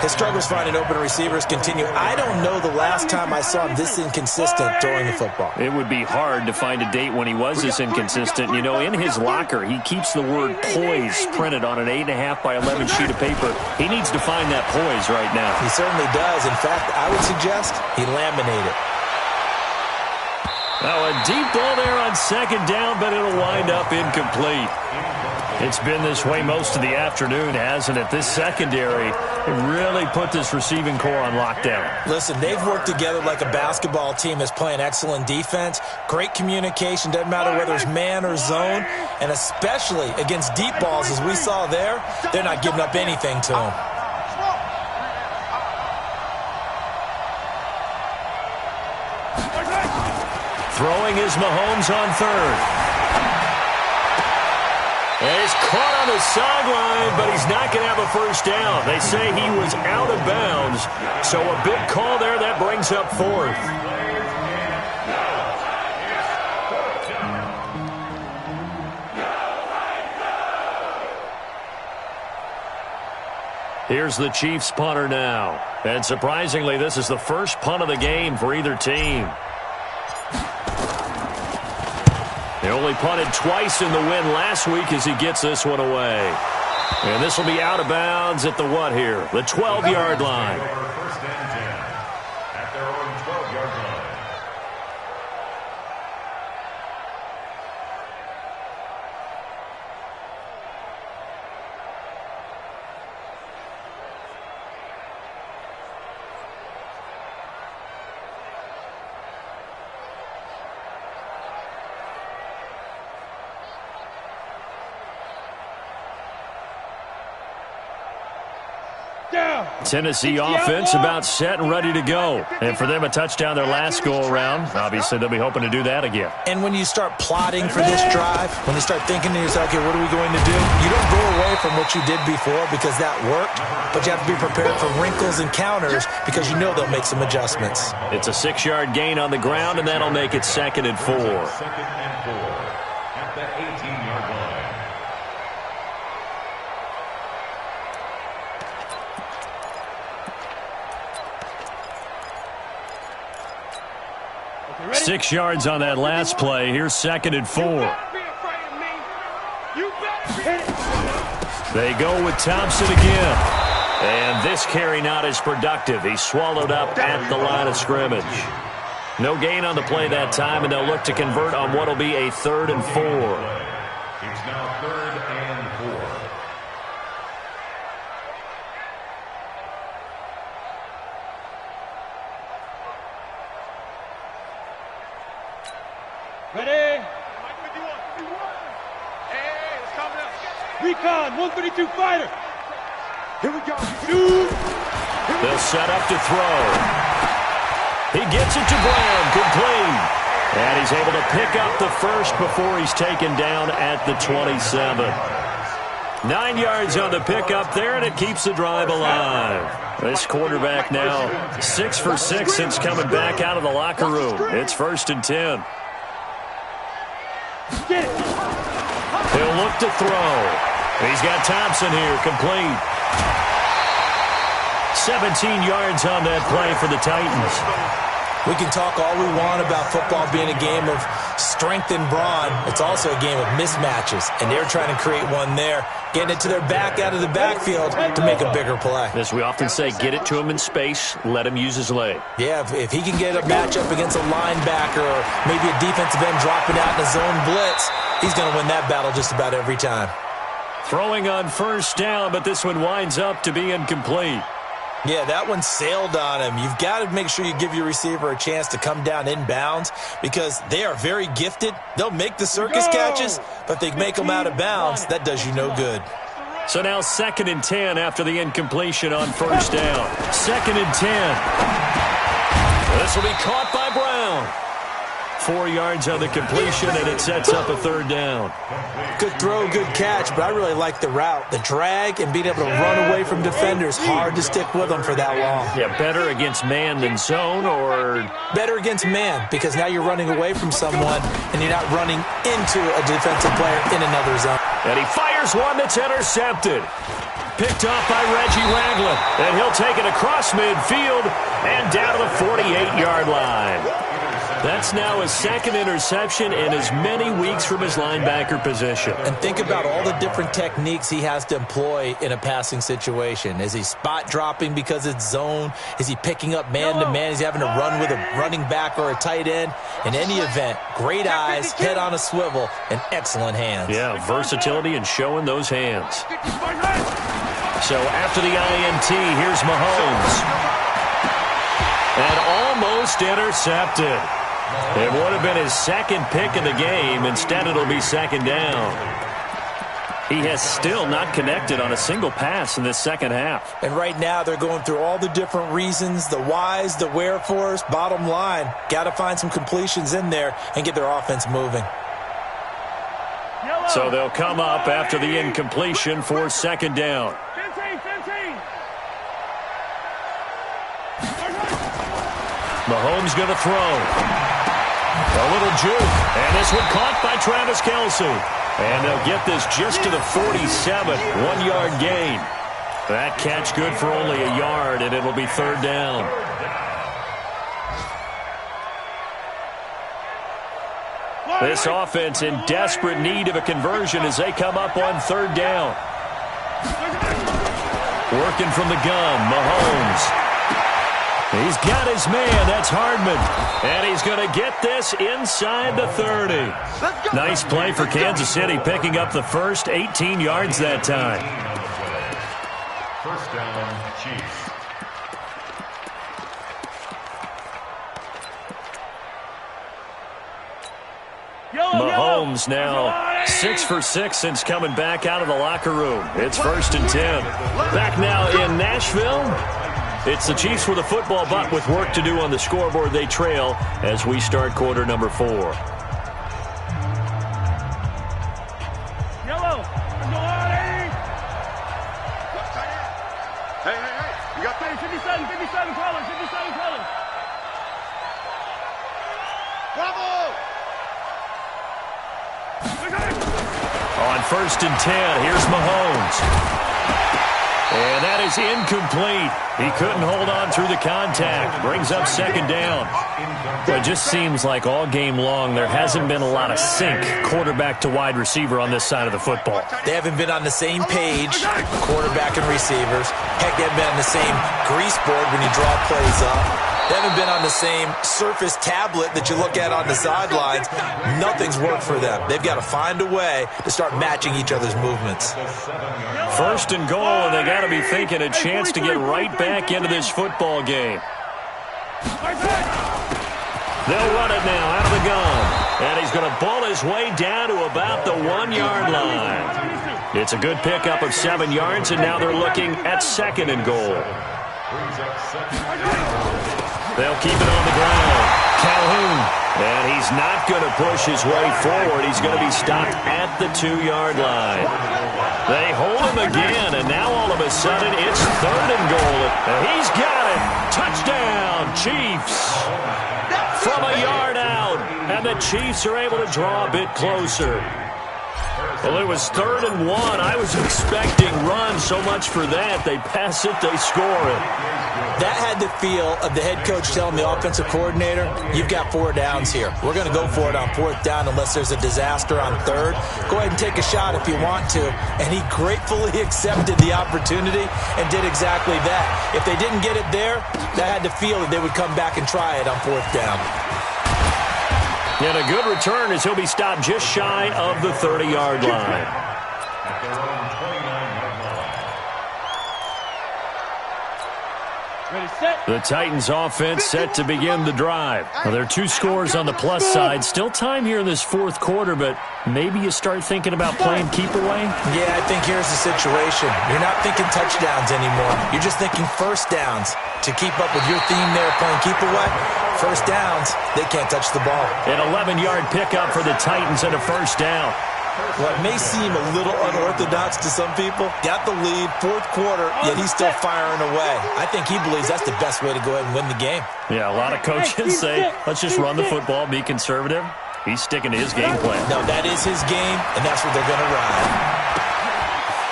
His struggles finding open receivers continue. I don't know the last time I saw him this inconsistent throwing the football. It would be hard to find a date when he was this inconsistent. You know, in his locker, he keeps the word poise printed on an 8.5 by 11 sheet of paper. He needs to find that poise right now. He certainly does. In fact, I would suggest he laminated. Now, a deep ball there on second down, but it'll wind up incomplete. It's been this way most of the afternoon, hasn't it? This secondary really put this receiving core on lockdown. Listen, they've worked together like a basketball team that's playing excellent defense. Great communication, doesn't matter whether it's man or zone. And especially against deep balls, as we saw there, they're not giving up anything to them. Throwing is Mahomes on third. And he's caught on the sideline, but he's not going to have a first down. They say he was out of bounds, so a big call there that brings up fourth. Here's the Chiefs punter now. And surprisingly, this is the first punt of the game for either team. He only punted twice in the win last week as he gets this one away. And this will be out of bounds at the what here? The 12-yard line. First and 10 at their own 12-yard line. Tennessee offense about set and ready to go. And for them, a touchdown their last go-around. Obviously, they'll be hoping to do that again. And when you start plotting for this drive, when you start thinking to yourself, okay, what are we going to do? You don't go away from what you did before because that worked, but you have to be prepared for wrinkles and counters because you know they'll make some adjustments. It's a 6-yard gain on the ground, and that'll make it 2nd and 4. 2nd and 4 at the 18-yard line. Ready? 6 yards on that last play. Here's 2nd and 4. They go with Thompson again. And this carry not as productive. He's swallowed up at the line of scrimmage. No gain on the play that time, and they'll look to convert on what will be a 3rd and 4. It's now 3rd and 4. Ready? Hey, it's coming up. Recon, 132 fighter. Here we go. Dude. They'll set up to throw. He gets it to Brown, complete. And he's able to pick up the first before he's taken down at the 27. 9 yards on the pickup there, and it keeps the drive alive. This quarterback now 6 for 6 since coming back out of the locker room. It's 1st and 10. He'll look to throw. He's got Thompson here, complete. 17 yards on that play for the Titans. We can talk all we want about football being a game of strength and brawn. It's also a game of mismatches, and they're trying to create one there, getting it to their back out of the backfield to make a bigger play. As we often say, get it to him in space, let him use his leg. Yeah, if he can get a matchup against a linebacker or maybe a defensive end dropping out in a zone blitz, he's going to win that battle just about every time. Throwing on first down, but this one winds up to be incomplete. Yeah, that one sailed on him. You've got to make sure you give your receiver a chance to come down inbounds because they are very gifted. They'll make the circus catches, but if they make them out of bounds, that does you no good. So now 2nd and 10 after the incompletion on first down. 2nd and 10. This will be caught by Brown. 4 yards on the completion, and it sets up a 3rd down. Good throw, good catch, but I really like the route. The drag and being able to run away from defenders, hard to stick with them for that long. Yeah, better against man than zone, or? Better against man, because now you're running away from someone, and you're not running into a defensive player in another zone. And he fires one that's intercepted. Picked off by Reggie Ragland, and he'll take it across midfield and down to the 48-yard line. That's now his 2nd interception in as many weeks from his linebacker position. And think about all the different techniques he has to employ in a passing situation. Is he spot dropping because it's zone? Is he picking up man-to-man? Is he having to run with a running back or a tight end? In any event, great eyes, head on a swivel, and excellent hands. Yeah, versatility and showing those hands. So after the INT, here's Mahomes. And almost intercepted. It would have been his 2nd pick of the game. Instead, it'll be 2nd down. He has still not connected on a single pass in this 2nd half. And right now, they're going through all the different reasons, the whys, the wherefores. Bottom line, got to find some completions in there and get their offense moving. So they'll come up after the incompletion for 2nd down. Mahomes going to throw. A little juke. And this one caught by Travis Kelce. And they'll get this just to the 47. 1-yard gain. That catch good for only a yard, and it'll be 3rd down. This offense in desperate need of a conversion as they come up on 3rd down. Working from the gun, Mahomes. He's got his man. That's Hardman. And he's going to get this inside the 30. Nice play for Kansas City, picking up the first 18 yards that time. First down, Chiefs. Mahomes now 6 for 6 since coming back out of the locker room. It's 1st and 10. Back now in Nashville. It's the Chiefs with a football, but with work to do on the scoreboard, they trail as we start quarter number 4. Yellow. Hey. You got 57 colors. Bravo! On 1st and 10, here's Mahomes. And that is incomplete. He couldn't hold on through the contact. Brings up 2nd down. Well, it just seems like all game long there hasn't been a lot of sync quarterback to wide receiver on this side of the football. They haven't been on the same page, quarterback and receivers. Heck, they haven't been on the same grease board when you draw plays up. They haven't been on the same surface tablet that you look at on the sidelines. Nothing's worked for them. They've got to find a way to start matching each other's movements. 1st and goal, and they got to be thinking a chance to get right back into this football game. They'll run it now out of the gun. And he's going to ball his way down to about the 1-yard line. It's a good pickup of 7 yards, and now they're looking at 2nd and goal. They'll keep it on the ground. Calhoun. And he's not going to push his way forward. He's going to be stopped at the 2-yard line. They hold him again, and now all of a sudden it's 3rd and goal. And he's got it. Touchdown, Chiefs. From a yard out. And the Chiefs are able to draw a bit closer. Well, it was 3rd and 1. I was expecting runs. So much for that. They pass it, they score it. That had the feel of the head coach telling the offensive coordinator, you've got 4 downs here. We're going to go for it on 4th down unless there's a disaster on 3rd. Go ahead and take a shot if you want to. And he gratefully accepted the opportunity and did exactly that. If they didn't get it there, that had the feel that they would come back and try it on 4th down. And a good return as he'll be stopped just shy of the 30-yard line. At their own 29-yard line. Ready, set. The Titans offense set to begin the drive. Well, there are 2 scores on the plus side. Still time here in this 4th quarter, but maybe you start thinking about playing keep away? Yeah, I think here's the situation. You're not thinking touchdowns anymore. You're just thinking first downs. To keep up with your theme there playing keep away, first downs, they can't touch the ball. An 11-yard pickup for the Titans and a first down. What may seem a little unorthodox to some people, got the lead, 4th quarter, yet he's still firing away. I think he believes that's the best way to go ahead and win the game. Yeah, a lot of coaches say, let's just run the football, be conservative. He's sticking to his game plan. No, that is his game, and that's what they're going to ride.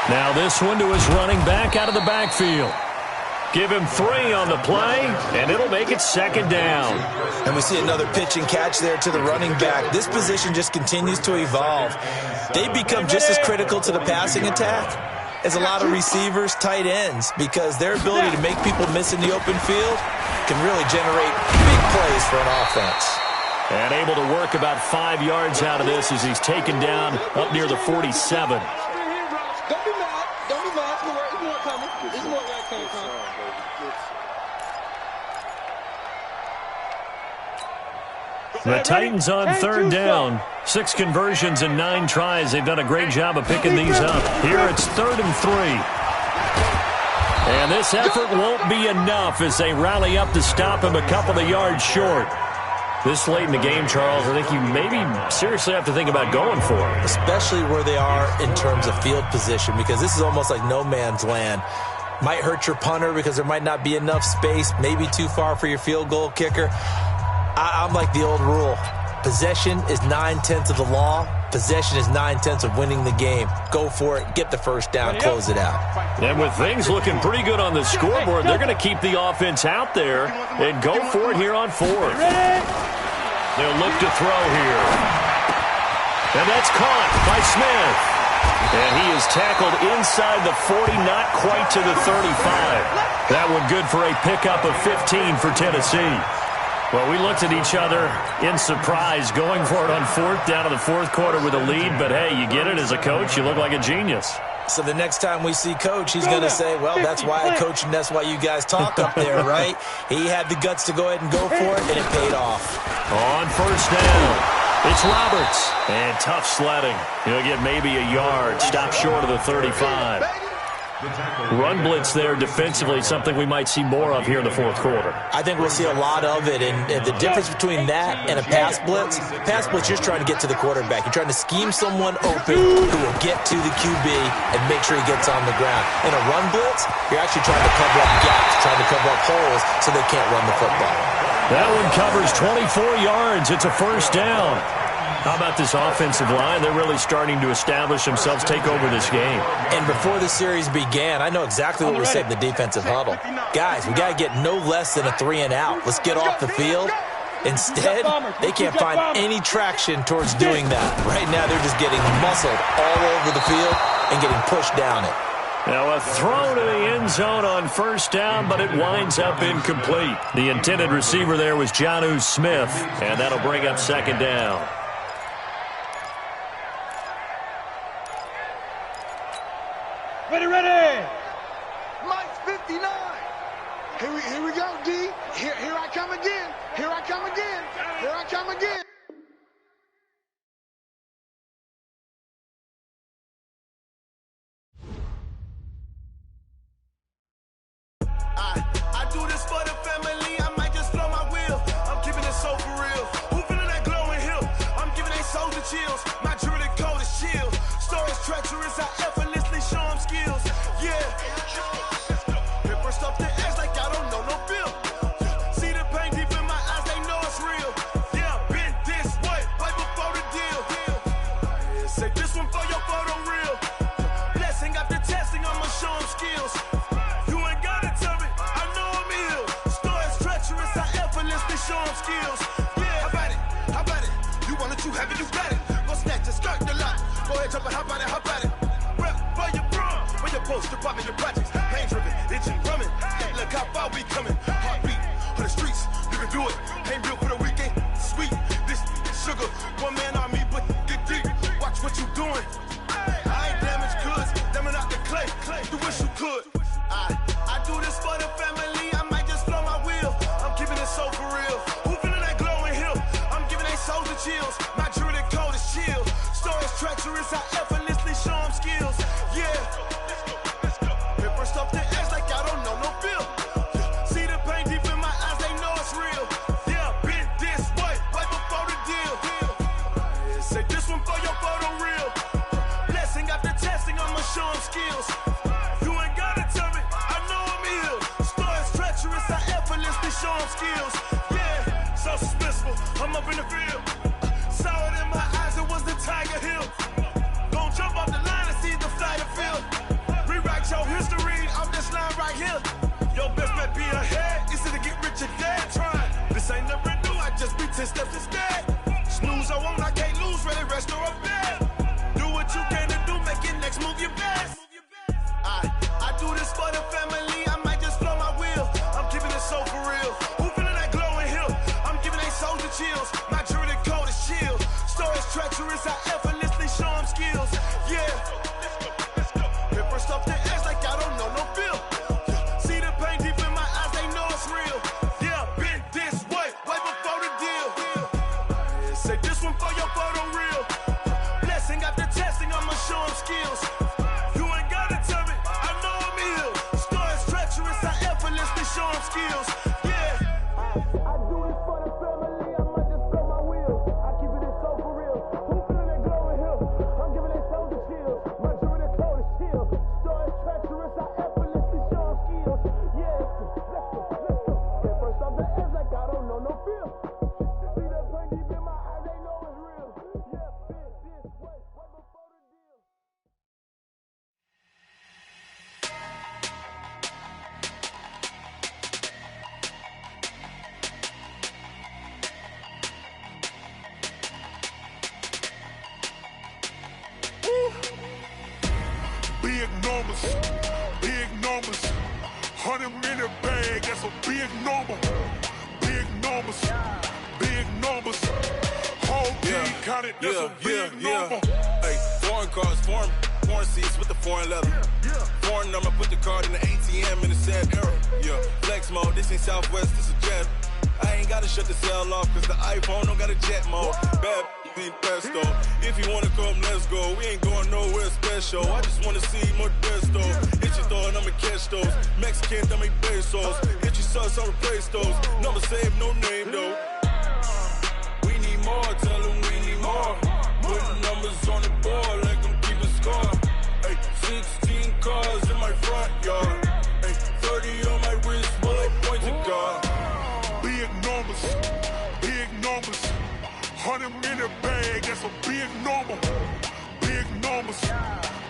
Now this one to his running back out of the backfield. Give him 3 on the play, and it'll make it 2nd down. And we see another pitch and catch there to the running back. This position just continues to evolve. They become just as critical to the passing attack as a lot of receivers, tight ends, because their ability to make people miss in the open field can really generate big plays for an offense. And able to work about 5 yards out of this as he's taken down up near the 47. Don't be mad. Don't be mad. There's more coming. There's more where it came from. The Titans on 3rd down. 6 conversions and 9 tries. They've done a great job of picking these up. Here it's 3rd and 3. And this effort won't be enough as they rally up to stop him a couple of yards short. This late in the game, Charles, I think you maybe seriously have to think about going for it. Especially where they are in terms of field position, because this is almost like no man's land. Might hurt your punter because there might not be enough space, maybe too far for your field goal kicker. I'm like the old rule. Possession is 9/10 of the law. Possession is 9/10 of winning the game. Go for it. Get the first down. Close it out. And with things looking pretty good on the scoreboard, they're going to keep the offense out there and go for it here on 4th. They'll look to throw here. And that's caught by Smith. And he is tackled inside the 40, not quite to the 35. That one good for a pickup of 15 for Tennessee. Well, we looked at each other in surprise going for it on 4th down in the 4th quarter with a lead. But, hey, you get it as a coach. You look like a genius. So the next time we see Coach, he's going to say, well, that's why I coach and that's why you guys talk up there, right? He had the guts to go ahead and go for it, and it paid off. On 1st down, it's Roberts. And tough sledding. He'll get maybe a yard. Stop short of the 35. Run blitz there defensively, something we might see more of here in the 4th quarter. I think we'll see a lot of it, and the difference between that and a pass blitz, you're just trying to get to the quarterback. You're trying to scheme someone open who will get to the QB and make sure he gets on the ground. In a run blitz, you're actually trying to cover up gaps, trying to cover up holes so they can't run the football. That one covers 24 yards. It's a 1st down. How about this offensive line? They're really starting to establish themselves, take over this game. And before the series began, I know exactly what we said in the defensive huddle. Guys, we got to get no less than a 3 and out. Let's get off the field. Instead, they can't find any traction towards doing that. Right now, they're just getting muscled all over the field and getting pushed down it. Now a throw to the end zone on 1st down, but it winds up incomplete. The intended receiver there was Jonnu Smith, and that'll bring up 2nd down. Ready. Mike's 59. Here we go, D. Here I come again. Here I come again. Here I come again. I do this for the family. I might just blow my wheel. I'm keeping it so for real. Who feeling that glowing hill? I'm skills. Yeah, how about it? How about it? You want it, you have it, you got it. Go snatch it, skirt the lot. Go ahead, jump it, how about it? How about it? Rep for your bro, for your post, your pop, and your projects. Pain driven, itching, drumming. Look how far we coming. Heartbeat for the streets, you can do it. Ain't built for the weekend. Sweet, this sugar, one man army, but get deep. Watch what you doing. I ain't damaged goods, damn it out the clay. You wish you could. I do this for the family. I might just blow my wheel. I'm keeping it so for real. Who feeling that glowing hill? I'm giving they souls the chills. My jewelry code is chill. Stories treacherous, I effortlessly show them skills. Yeah. Paper stuff the edge like I don't know no feel. See the pain deep in my eyes, they know it's real. Yeah, been this way, right before the deal. Say this one for your photo reel. Blessing after testing, I'ma show them skills. You ain't gotta tell me, I know I'm ill. Stories treacherous, I effortlessly show them skills. Yeah, so suspenseful, I'm up in the field. Saw it in my eyes, it was the Tiger Hill. Gon' jump off the line and see the flight of field. Rewrite your history off this line right here. Your best bet be ahead, easy to get rich or dead. Trying, this ain't never new, I just be 10 steps instead. Snooze I won't, I can't lose, ready, rest or a bed. Do what you can to do, make your next move your best. I do this for the family, I might just blow my wheel. I'm keeping it so for real. Who feeling that glowing hill? I'm giving they souls the chills. My jewelry code is chill. Stories treacherous, I effortlessly show them skills. Yeah. Paper stuff the edge like I don't know no feel. See the pain deep in my eyes, they know it's real. Yeah, been this way, way before the deal. Say this one for your photo reel. Blessing after testing, I'ma show them skills. You ain't gotta tell me, I know I'm ill. Stories treacherous, I effortlessly show them skills. Yeah. I do this for the family, I might just blow my wheel. I keep it so for real. Who feeling that glowing hill? I'm giving they souls the chills. My jewelry code is chill. Stories treacherous, I effortlessly show them skills. Yeah. Let's go. Get first off the edge like I don't know no feel. See that pain deep in my eyes, they know it's real. Yeah, been this way, way before the deal. Big numbers, big numbers. 100-minute bag, that's a big number. Big numbers, big numbers. Whole team counted, that's a big number. Hey, foreign cars, foreign seats with the foreign leather. Foreign number, put the card in the ATM in the sad era. Yeah, flex mode, this ain't Southwest, this is Jet. I ain't gotta shut the cell off, cause the iPhone don't got a jet mode. Bad be pesto. If you wanna come, let's go. We ain't going nowhere special. I just wanna see more pesto. Hit your thought, I'ma catch those. Mexican, dame pesos. Hit your sauce, I'll replace those. Number save, no name though. We need more, tell them we need more. Putting numbers on the board like I'm keeping score. Hey, 16 cars in my front yard. Hey, 30 on my wrist, bullet point to God. Big numbers, big numbers. 100-minute bag, that's a big number. Big numbers,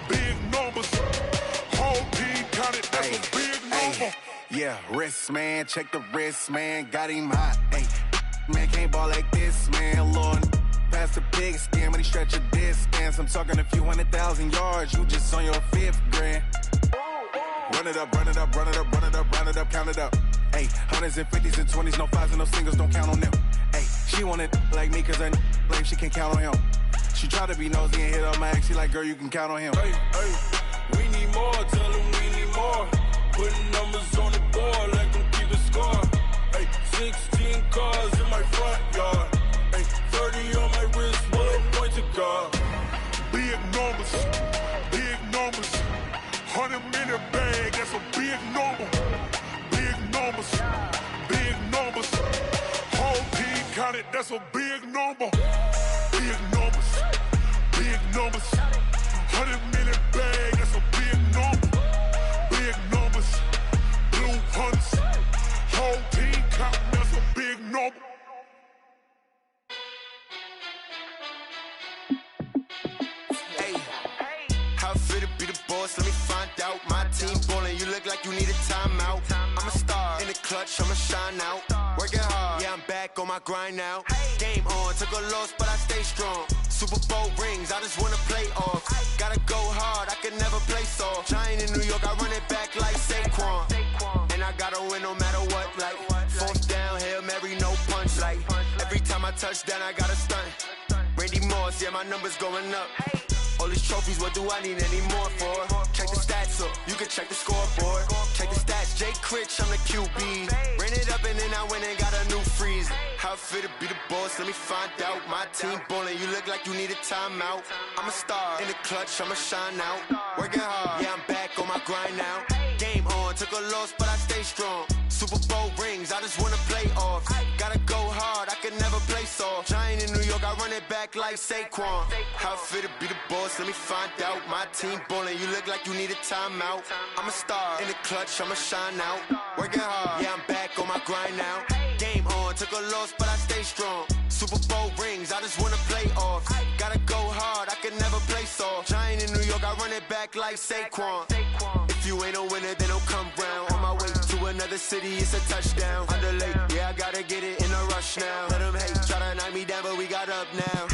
big numbers. Whole team counted, that's a big number. Yeah, wrist man, check the wrist man, got him hot. Ay, man can't ball like this, man. Lord, past the pig skin, but he stretch a distance. I'm talking a few 100,000 yards, you just on your 5th grand. Run it up, run it up, run it up, run it up, round it up, count it up. Ay, 100s and 50s and 20s, no 5s and no singles, don't count on them. Ay, she want it like me, cause her lame, she can't count on him. She try to be nosy and hit up my ex, she like, girl, you can count on him. Hey, hey, we need more, tell them we need more. Putting numbers on the board like I'm keeping score. Hey, 16 cars in my front yard. Hey, 30 on my wrist, bullet point to God. Big numbers, big numbers. 100-minute bag, that's a big number. Big numbers, big numbers. Whole team counted, that's a big number. Big numbers, big numbers. 100-minute bag, that's a big number. Big numbers, blue hunts. Whole team counting, that's a big number. Let me find out. My team ballin', you look like you need a timeout. I'm a star in the clutch, I'ma shine out. working hard. Yeah, I'm back on my grind now. Game on, took a loss, but I stay strong. Super Bowl rings, I just wanna play off. Gotta go hard, I can never play soft. Giant in New York, I run it back like Saquon. And I gotta win no matter what, like fourth down, Hail Mary, no punch. Like every time I touch down, I gotta stunt. Randy Moss, yeah, my numbers going up. All these trophies, what do I need any more for? Check the stats up, you can check the scoreboard. Check the stats, Jake Critch, I'm the QB. Ran it up and then I went and got a new freeze. How it feel to be the boss, let me find out. My team ballin', you look like you need a timeout. I'm a star, in the clutch, I'ma shine out. Working hard, yeah, I'm back on my grind now. Game on, took a loss, but I stay strong. Super Bowl rings, I just wanna play off. Gotta go hard, I can never play soft. Giant in New York, I run it back like Saquon. How it feel to be the boss, let me find out. My team ballin', you look like you need a timeout. I'm a star, in the clutch, I'ma shine out. Working hard, yeah, I'm back on my grind now. Game on, took a loss, but I stay strong. Super Bowl rings, I just wanna play off. Gotta go hard, I can never play soft. Giant in New York, I run it back like Saquon. If you ain't a winner, then don't come round. On my way to another city, it's a touchdown. Underlay, yeah, I gotta get it in a rush now. Let them hate, try to knock me down, but we got up now.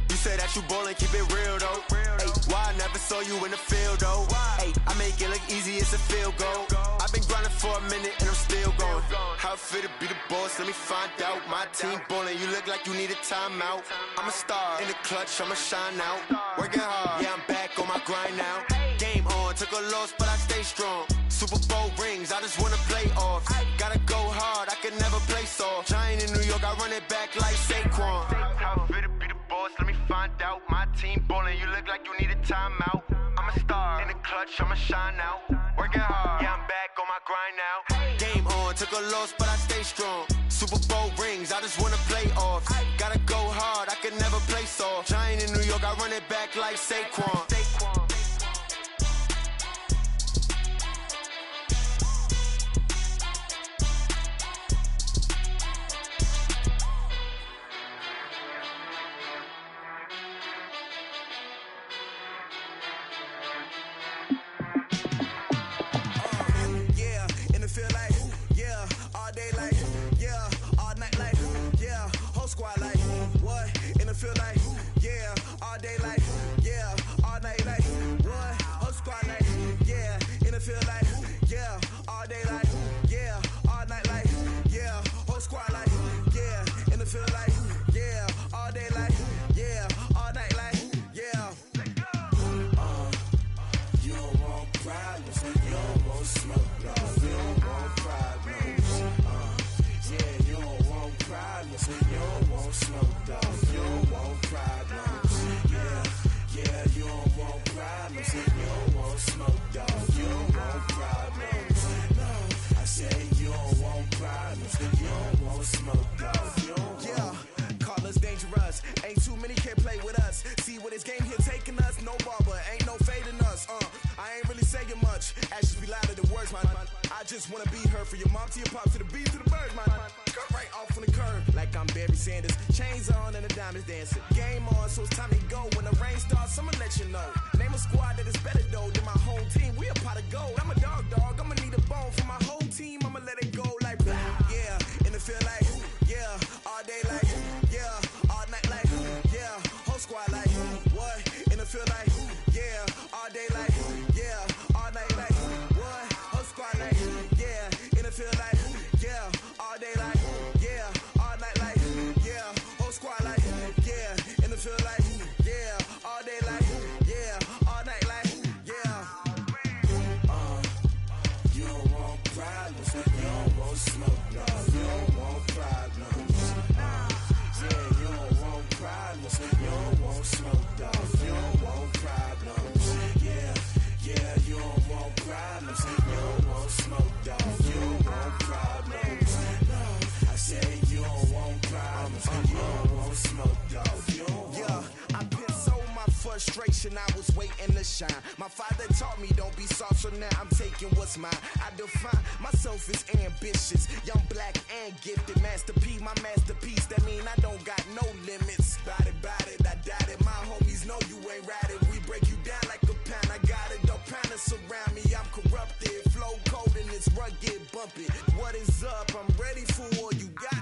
You say that you ballin', keep it real though. Hey, why I never saw you in the field though? Hey, I make it look easy, it's a field goal. I've been grinding for a minute and I'm still going. How it feel to be the boss, let me find out. My team ballin', you look like you need a timeout. I'm a star, in the clutch, I'ma shine out. Working hard, yeah, I'm back on my grind now. Game on, took a loss, but I stay strong. Super Bowl rings, I just wanna play off. Gotta go hard, I can never play soft. Giant in New York, I run it back like Saquon. How it feel to be the boss, let me find out. My team ballin', you look like you need a timeout. I'm a star, in the clutch, I'ma shine out. Working hard, yeah, I'm back on my grind now. Game on, took a loss, but I stay strong. Super Bowl rings, I just wanna play off. Gotta go hard, I can never play soft. Giant in New York, I run it back like Saquon. Squad like, what? In the field like, yeah, all day like, yeah, all night like, what? Whole squad like, yeah, in the field like, yeah, all day like, yeah, all night like, yeah, whole squad like, yeah, in the field like, yeah, all day like, yeah, all night like, yeah. You don't want problems, you don't want smoke, no, you don't want problems. Yeah, you don't want problems, you don't want smoke, dog, you don't want problems. Yeah, you don't want problems, you don't want smoke, dog, you don't want problems. No, I say you don't want problems, you don't want smoke, dog, you don't want. Yeah, call us dangerous, ain't too many can play with us. See what this game here taking us, no barber, ain't no fading us. I ain't really saying much, actions be louder than words, man. I just wanna be heard, for your mom to your pop to the beat to the birds, man. Cut right off on the curb, like I'm Barry Sanders. Chains on and the diamonds dancing. Game on, so it's time to go. When the rain starts, I'ma let you know. Name a squad that is better though than my home team. We a pot of gold. I'm a dog, I'ma need a bone for my whole team. I'ma let it go like, yeah, in the field like, yeah, all day like, yeah, all night like, yeah, whole squad like, what? In the field like, yeah, all day like, yeah, all night like, what? Whole squad like, yeah, in the field like, yeah, all day like, yeah, all night like, yeah, whole squad like, yeah, in the field like, yeah, all day like, yeah, all night like, yeah. You don't want problems, you don't want smoke, no, you don't want problems. Yeah, you don't want problems, you don't want smoke, dog, you don't want problems. Yeah, you don't want problems, you don't want smoke, dog, you don't want problems. No, I say you don't want problems, you don't want smoke, dog, you don't want. Yeah, I've been so my frustration, I was waiting to shine. My father taught me don't be soft, so now I'm taking what's mine. I define myself as ambitious, young, black, and gifted. Master P, my masterpiece, that mean I don't got no limits. Bout it, I doubt it. My homies know you ain't ratted. We break you down like a pound. I got it, don't panic surround me. I'm corrupted, flow cold and it's rugged, bump it. What is up? I'm ready for war. You got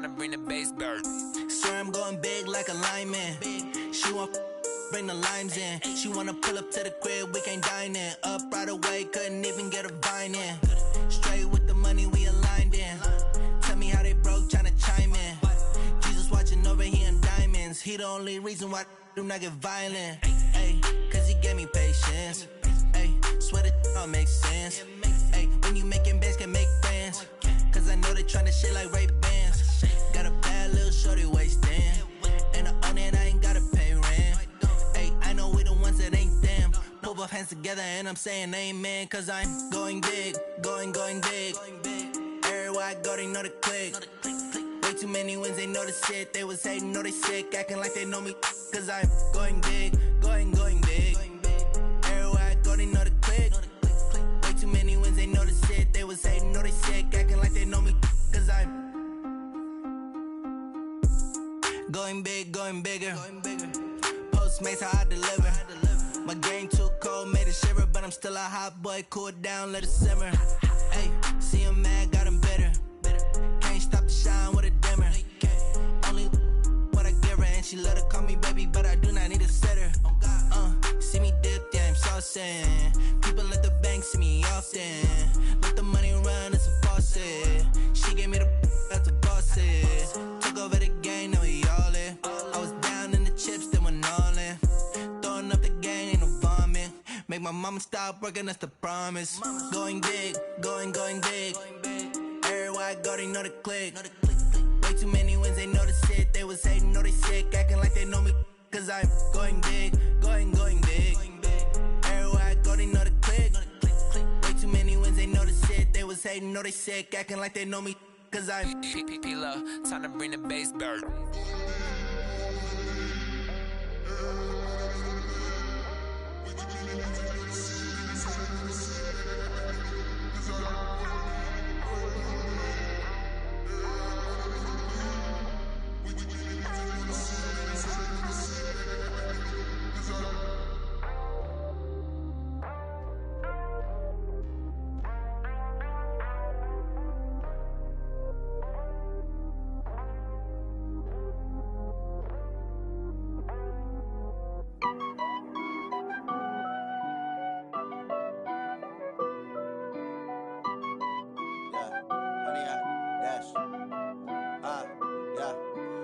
time to bring the bass bird. Swear I'm going big like a lineman. She want bring the limes in. She wanna pull up to the crib, we can't dine in. Up right away, couldn't even get a vine in. Straight with the money we aligned in. Tell me how they broke, tryna chime in. Jesus watching over here in diamonds. He the only reason why I do not get violent. Ay, cause he gave me patience. Ay, swear that all makes sense. Ay, when you making bands, can make friends. Cause I know they tryna shit like Ray-Bans. Got a bad little shorty wasting. And I own it, I ain't gotta pay rent. Ay, I know we the ones that ain't them. Put both hands together and I'm saying amen. Cause I'm going big, going big. Everywhere I go, they know the click. Way too many wins, they know the shit. They was hating, know they sick, acting like they know me. Cause I'm going big, going big. Everywhere I go, they know the click. Way too many wins, they know the shit. They was hating, know they sick, acting like they know me. Cause I'm going big, going bigger. Postmates, how I deliver. My game too cold, made it shiver. But I'm still a hot boy, cool it down, let it simmer. Hey, see him mad, got him bitter. Can't stop the shine with a dimmer. Only what I give her, and she let her call me baby, but I do not need a sitter. See me dip, yeah, I'm saucing. People at the bank see me often. Let the money run, it's a faucet. She gave me the that's a boss it. Took over the game, now we all in. I was down in the chips, then went all in. Throwing up the gang, ain't no vomit. Make my mama stop working, that's the promise. Going big, going big. Everywhere I go, they know the click. Way too many wins, they know the shit. They was hating, know they sick, acting like they know me. Cause I'm going big, going big. Everywhere I go, they know the click. Way too many wins, they know the shit. They was hating, know they sick, acting like they know me. Cause I'm P-P-P-Lo, time to bring the bass bird.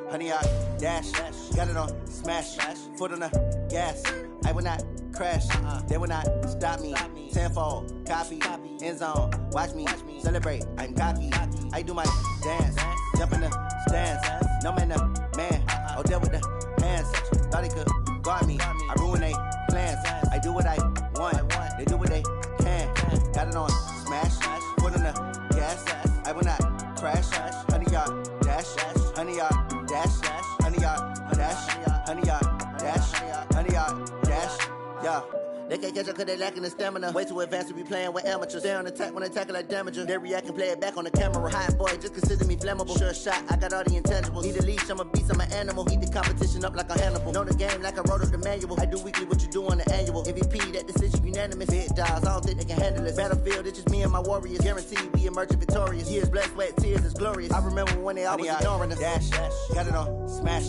Honey, I dash, got it on smash, foot on the gas. I will not crash, they will not stop me. Tenfold, copy, end zone, watch me celebrate. I'm cocky, I do my dance, jump in the stands. No man, the man, oh, deal with the hands. Thought he could guard me, I ruin they plans. I do what I want, they do what they can. Got it on smash, foot on the gas. I will not crash, honey, y'all dash, honey, y'all dash, honey, y'all dash, honey, y'all dash, honey, y'all dash, yeah. They can't catch up cause they lacking the stamina. Way too advanced to be playing with amateurs. Stay on attack when they tackle like damager. They react and play it back on the camera. Hot boy, just consider me flammable. Sure shot, I got all the intangibles. Need a leash, I'm a beast, I'm an animal. Heat the competition up like a Hannibal. Know the game like I wrote up the manual. I do weekly what you do on the annual. MVP, that decision unanimous. Big dogs, I don't think they can handle it. Battlefield, it's just me and my warriors. Guaranteed we emerging victorious. Years, blood, sweat, tears, it's glorious. I remember when they always ignoring us. Dash, got it on smash,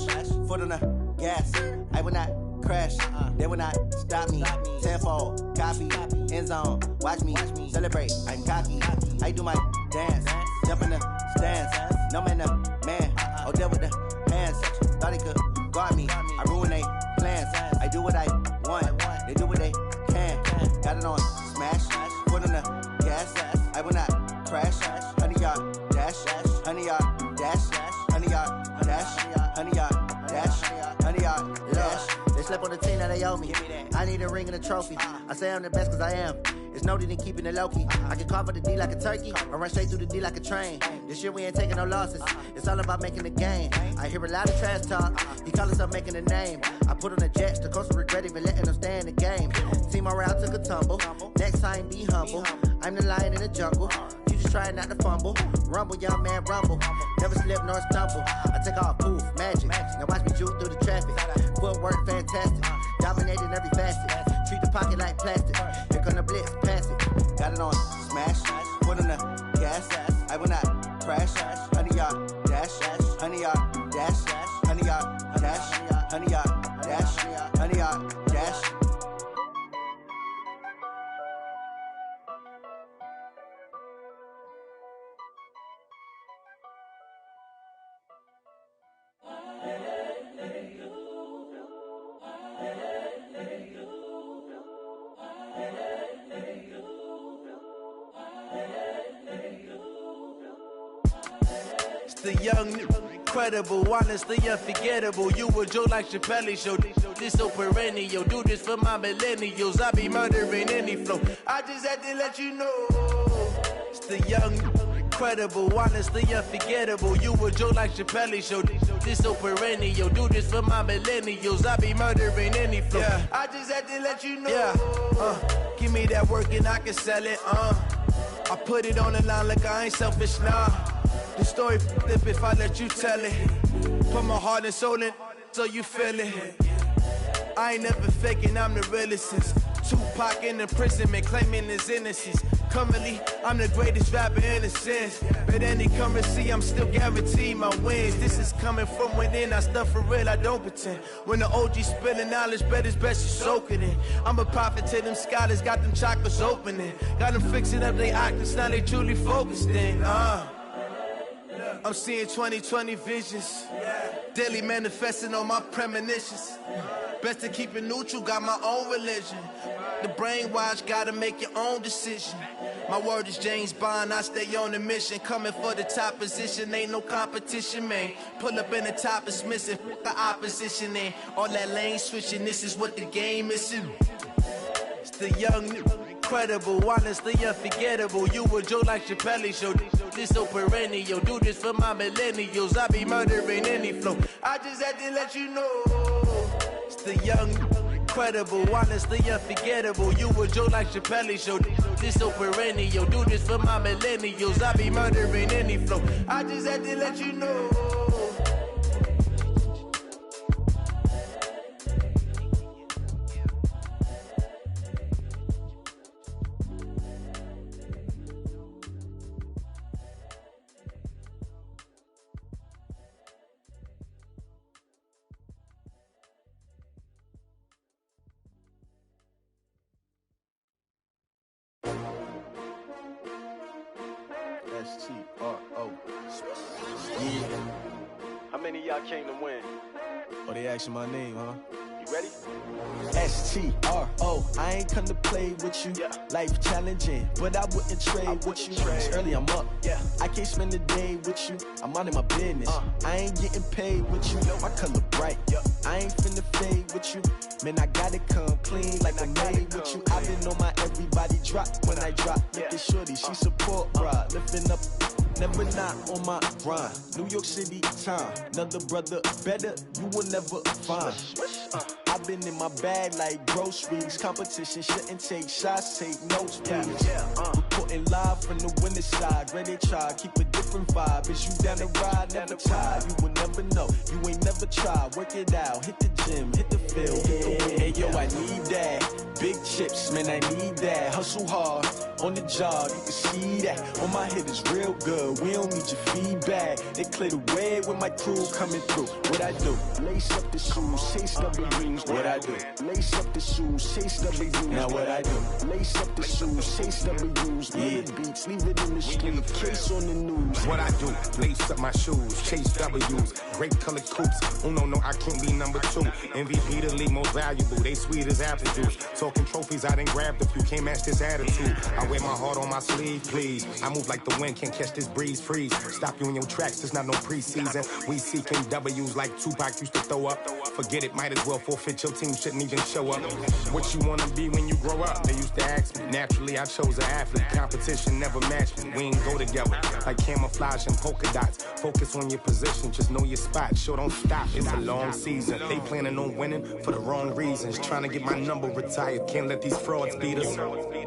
foot on the gas. I will not crash, they will not stop me. Tenfold, copy, end zone, watch me celebrate. I'm cocky, I do my dance, jump in the stands. No man, the man, oh, deal with the hands. Thought he could guard me, I ruin they plans. I do what I want, they do what they can. Got it on smash, foot on the gas. I will not crash, honey, y'all dash, honey, y'all dash, honey, y'all dash, honey, y'all dash, honey, y'all dash. They slept on the team that they owe me. I need a ring and a trophy. I say I'm the best cause I am. It's no need in keeping it low-key. I can carve for the D like a turkey, or run straight through the D like a train. This year we ain't taking no losses. It's all about making the game. I hear a lot of trash talk. He call himself making a name. I put on the jets, the coach will regret even letting them stay in the game. Team morale took a tumble. Next time be humble. I'm the lion in the jungle. You just try not to fumble. Rumble, young man, rumble. Never slip nor stumble. I take off, poof, magic. Now watch me juke through the traffic. Footwork fantastic. Dominating every facet. Treat the pocket like plastic. Here come the blitz, pass it. Got it on smash, foot on the gas. I will not crash, 100 yard dash, 100 yard dash, 100 yard dash, 100 yard dash, 100 yard dash. The young, incredible, honestly unforgettable. You a Joe like Chappelle show. This so perennial. Do this for my millennials. I be murdering any flow. I just had to let you know. It's the young, incredible, honestly unforgettable. You a Joe like Chappelle show. This so perennial. Do this for my millennials. I be murdering any flow. Yeah. I just had to let you know. Yeah. Give me that work and I can sell it. I put it on the line like I ain't selfish, nah. The story flip if I let you tell it. Put my heart and soul in so you feel it. I ain't never faking, I'm the realest since Tupac in imprisonment, claiming his innocence. Currently, I'm the greatest rapper in a sense. But any currency, I'm still guaranteed my wins. This is coming from within, I stuff for real, I don't pretend. When the OG spilling knowledge, bet it's best you soak it in. I'm a prophet to them scholars, got them chakras opening. Got them fixing up their octaves, now they truly focused in. I'm seeing 2020 visions, daily manifesting on my premonitions. Best to keep it neutral, got my own religion. The brainwash, gotta make your own decision. My word is James Bond, I stay on the mission. Coming for the top position, ain't no competition, man. Pull up in the top is missing, the opposition in. All that lane switching, this is what the game is. It's the young, incredible, honestly unforgettable. You a Joe like Chappelle show. This so perennial. Do this for my millennials. I be murdering any flow. I just had to let you know. It's the young, incredible, honestly unforgettable. You a Joe like Chappelle show. This so perennial. Do this for my millennials. I be murdering any flow. I just had to let you know. S-T-R-O. Yeah. How many of y'all came to win? Oh, they asking my name, huh? You ready? S-T-R-O. I ain't come to play with you. Yeah. Life challenging, but I wouldn't trade with you. It's early, I'm up. Yeah. I can't spend the day with you. I'm minding my business. I ain't getting paid with you. My color bright. Yeah. I ain't finna fade with you. Man, I gotta come clean like I'm made with you. I've been on my everybody drop when I drop. Look at shorty, she support ride. Lifting up, never not on my grind. New York City time. Another brother better, you will never find. I've been in my bag like groceries. Competition shouldn't take shots, take notes, please. Reporting live from the winning side. Ready to try, keep a different vibe. Is you down the ride, never tired. You will never know, you ain't never tried. Work it out, hit the gym, hit the field, hit the wind. Hey yo, I need that. Big chips, man, I need that. Hustle hard, on the job, you can see that. On my head is real good, we don't need your feedback. They clear the way with my crew coming through. What I do? Lace up the shoes, chase W's. What I do? Lace up the shoes, chase W's. Now what I do? Lace up the shoes, chase W's. Yeah. Beats, leave it in the street, case on the news. What I do? Lace up my shoes, chase W's. Great colored coops. Oh no, I can't be number 2. MVP the league most valuable. They sweet as apple juice. Talking trophies, I didn't grab the few. Can't match this attitude. I wear my heart on my sleeve, please. I move like the wind, can't catch this breeze, freeze. Stop you in your tracks, there's not no preseason. We seeking W's like Tupac used to throw up. Forget it, might as well forfeit. Your team shouldn't even show up. What you wanna be when you grow up? They used to ask me. Naturally, I chose an athlete. Competition never matched me. We ain't go together like camouflage and polka dots. Focus on your position, just know your spot. Sure, don't stop. It's a long season. They planning on winning for the wrong reasons. Trying to get my number retired. Can't let these frauds beat us.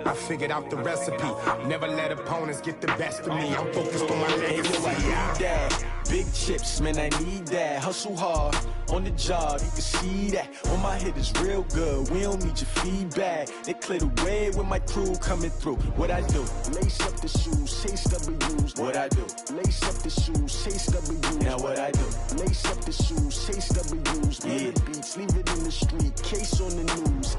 I figured out the recipe. Never let opponents get the best of me. I'm focused on my legacy. Big chips, man, I need that. Hustle hard on the job, you can see that. On my hit is real good, we don't need your feedback. They clear the way with my crew coming through. What I do? Lace up the shoes, chase W's. What I do? Lace up the shoes, chase W's. Now what I do? Lace up the shoes, chase W's. Yeah. The beats, leave it in the street, case on the news.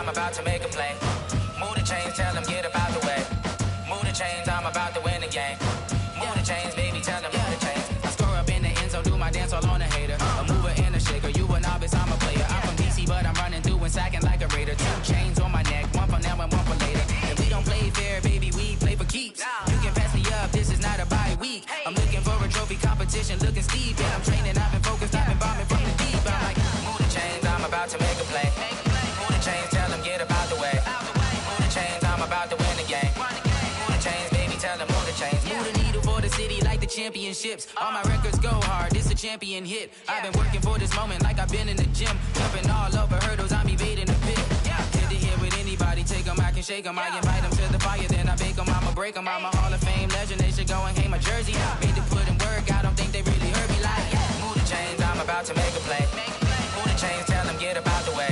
About to make a play. Move the chains, tell them get up out the way. Move the chains, I'm about to win the game. Move the chains, baby, tell them move the chains. I score up in the end zone, do my dance all on a hater. A mover and a shaker, you a novice, I'm a player. I'm from DC, but I'm running through and sacking like a raider. 2 chains on my neck, one for now and one for later. And we don't play fair, baby, we play for keeps. You can pass me up, this is not a bye week. I'm looking for a trophy competition, looking steep. And I'm training, I've been focused, I've been bombing from the deep. I'm like, move the chains, I'm about to make a play. Move the chains, tell them get up out the way. Move the chains, I'm about to win the game. Move the chains, baby, tell them move the chains. Move the needle for the city like the championships. All my records go hard, this a champion hit. I've been working for this moment like I've been in the gym. Jumping all over hurdles, I'm evading the pit. Hit to hit with anybody, take them, I can shake them. I invite them to the fire, then I bake them, I'ma break them. I'm a Hall of Fame legend, they should go and hang my jersey. Made to put in work, I don't think they really heard me like, move the chains, I'm about to make a play. Move the chains, tell them get up out the way.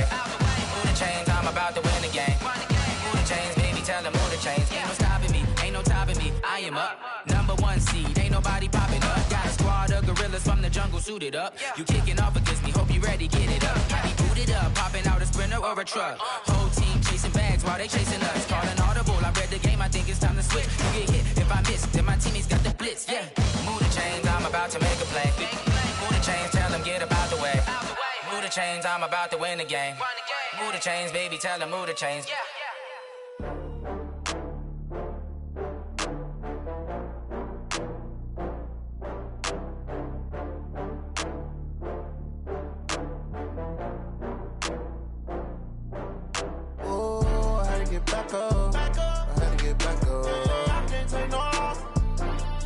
Move the chains, I'm about to win the game. Move the chains, baby, tell them move the chains. Ain't no stopping me, ain't no topping me. I am up, #1 seed, ain't nobody popping up. Got a squad of gorillas from the jungle suited up. You kicking off against me, hope you ready, get it up. I be booted up, popping out a sprinter or a truck. Whole team chasing bags while they chasing us. Calling audible, I read the game, I think it's time to switch. You get hit, if I miss, then my teammates got the blitz, Move the chains, I'm about to make a play. Move the chains, tell them get up out the way. Move the chains, I'm about to win the game. Move the chains, baby, tell them move the chains. Oh, I had to get back up. I had to get back up. I can't take no loss.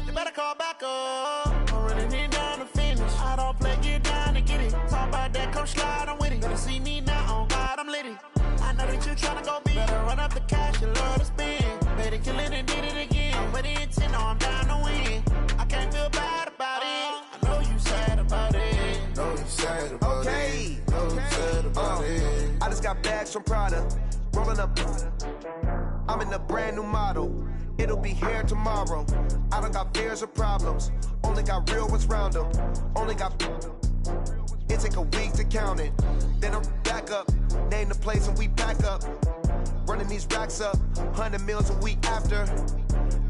You better call back up. I'm running it down to finish. I don't play, get down to get it. Talk about that, come slide, I'm with it. Better see me now, on God, I'm litty. I know that you tryna go big. Better run up the cash, you love to spend. Better kill it and did it again. With the intent, no, I'm down to win. I can't feel bad about it. I know you sad about it. Know you sad about it. Know you sad about it. I just got bags from Prada. Rolling up. I'm in a brand new model. It'll be here tomorrow. I don't got fears or problems. Only got real ones round them. Only got. It take a week to count it. Then I'm back up. Name the place and we pack up. Running these racks up. 100 meals a week after.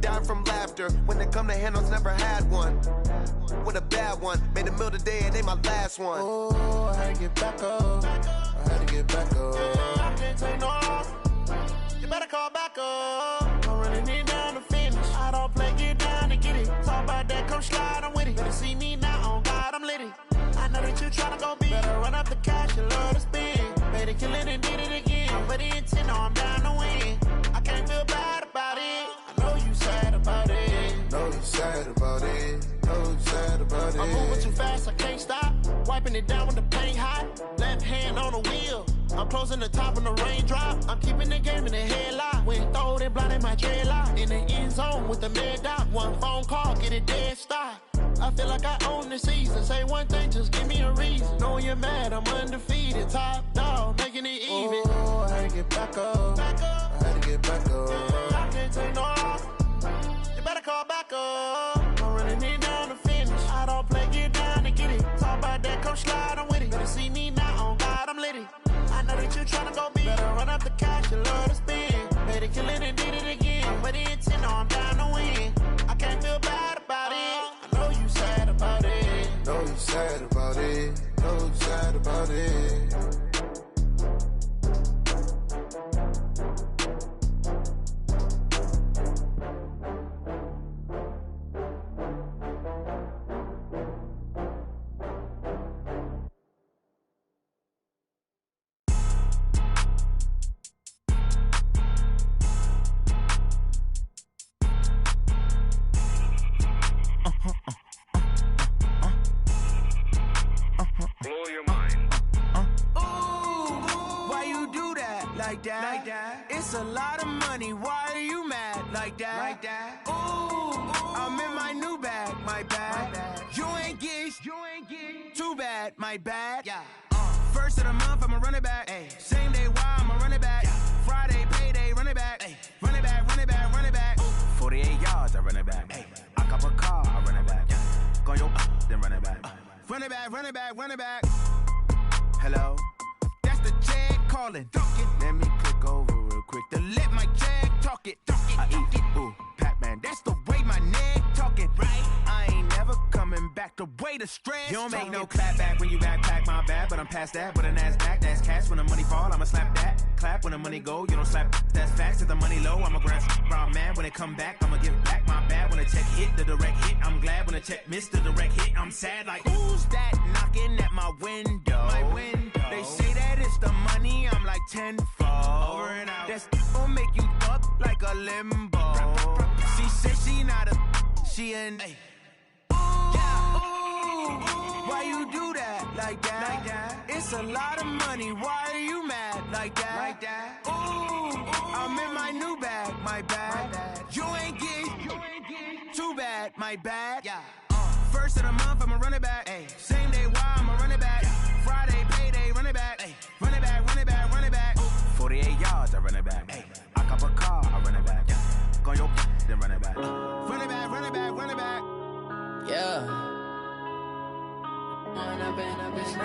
Dying from laughter. When they come to handles, never had one. With a bad one. Made a meal today and they my last one. Oh, I had to get back up. I had to get back up. I can't take no loss. You better call back up. I'm running it down to finish. I don't play, get down to get it. Talk about that, come slide, I'm with it. Better see me now, on God, I'm litty. I know that you tryna go big. Better run up the cash, you love to spend. Better kill it and did it again. With the intent, no, I'm down to win. I can't feel bad about it. I know you sad about it. Know you sad about it. Know you sad about it. I'm moving too fast, I can't stop. Wiping it down when the paint hot. Left hand on the wheel. I'm closing the top when the raindrop. I'm keeping the game in the headlock. When throwed and blinded my dreadlock. In the end zone with the mid dot. One phone call, get it dead stop. I feel like I own the season. Say one thing, just give me a reason. Knowing you're mad, I'm undefeated. Top dog, making it even. Oh, I had to get back up. I had to get back up. I can't take no loss. You better call back up. I'm running it down to finish. I don't play, get down to get it. Talk about that, come slide, I'm with it. Better see me now, on God, I'm litty. I know that you tryna go big. Better run up the cash, you love to spend. Better kill it and did it again. With the intent, no, I'm down to win. I can't feel bad about it. I know you sad about it. Know you sad about it. Know you sad about it. like that. It's a lot of money, why are you mad like that? Ooh, I'm in my new bag, my bad. You ain't get too bad, my bad. First of the month, I'ma run it back. Same day, why I'ma run it back. Friday, payday, run it back. Run it back, run it back, run it back. 48 yards, I run it back. I cop a car, I run it back. Go your then run it back. Run it back, run it back, run it back. Hello? That's the jag calling. Let me click over real quick to let my jag talk it. I eat it, ooh, Pac-Man. That's the way my neck talking. Right? I ain't never coming back the way the stress. You don't make no clap back when you backpack, my bad. But I'm past that with a NASDAQ. That's cash when the money fall, I'ma slap that. Clap when the money go, you don't slap. That's facts. If the money low, I'ma grab brown man. When it come back, I'ma give back my bad. When the check hit, the direct hit. I'm glad when the check missed the direct hit. I'm sad like, who's that knocking at my window? My window. They say that it's the money, I'm like tenfold. Over and out. That's gon' make you up like a limbo. She said she not a, she an. Why you do that like that? It's a lot of money, why are you mad like that? Ooh, I'm in my new bag, my bad. You ain't get too bad, my bad. First of the month, I'ma run it back. Same day, why I'ma run it back. Friday, payday, run it back. Run it back, run it back, run it back. 48 yards, I run it back. I cop a car, I run it back. Go your then run it back. Run it back, run it back, run it back. Yeah. Run up and up this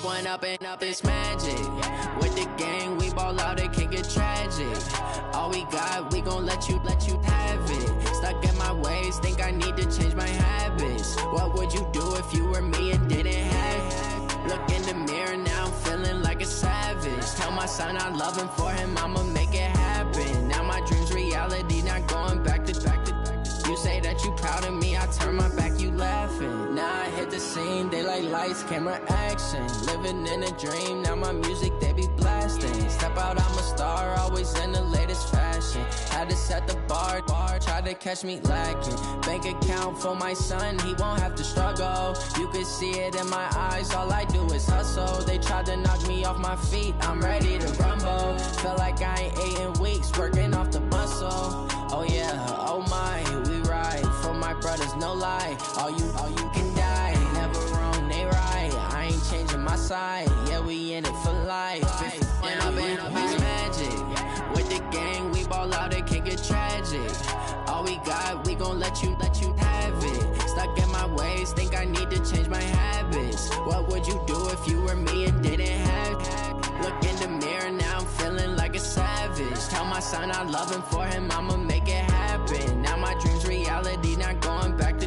One up and up is magic. With the gang, we ball out, it can get tragic. All we got, we gon' let you have it. Stuck in my ways, think I need to change my habits. What would you do if you were me and didn't have it? Look in the mirror, now I'm feeling like a savage. Tell my son I love him, for him I'ma make it happen. Now my dream's reality, not going back to. You say that you proud of me, I turn my back, you laughing. Now I hit the scene, they like lights, camera, action. Living in a dream, now my music, they be blasting. Step out, I'm a star, always in the latest fashion. Had to set the bar, try to catch me lacking. Bank account for my son, he won't have to struggle. You can see it in my eyes, all I do is hustle. They tried to knock me off my feet, I'm ready to rumble. Felt like I ain't ate in weeks, working off the muscle. Oh yeah, oh my, we ride for my brothers, no lie. All you can die, never wrong, they right. I ain't changing my side, yeah, we in it for life. And up and up is magic. With the gang, we ball out, it can get tragic. All we got, we gon' let you have it. Stuck in my ways, think I need to change my habits. What would you do if you were me and didn't have it? Look in the mirror, now I'm feeling like a savage. Tell my son I love him, for him I'ma make it happen. Now my dream's reality, not going back to.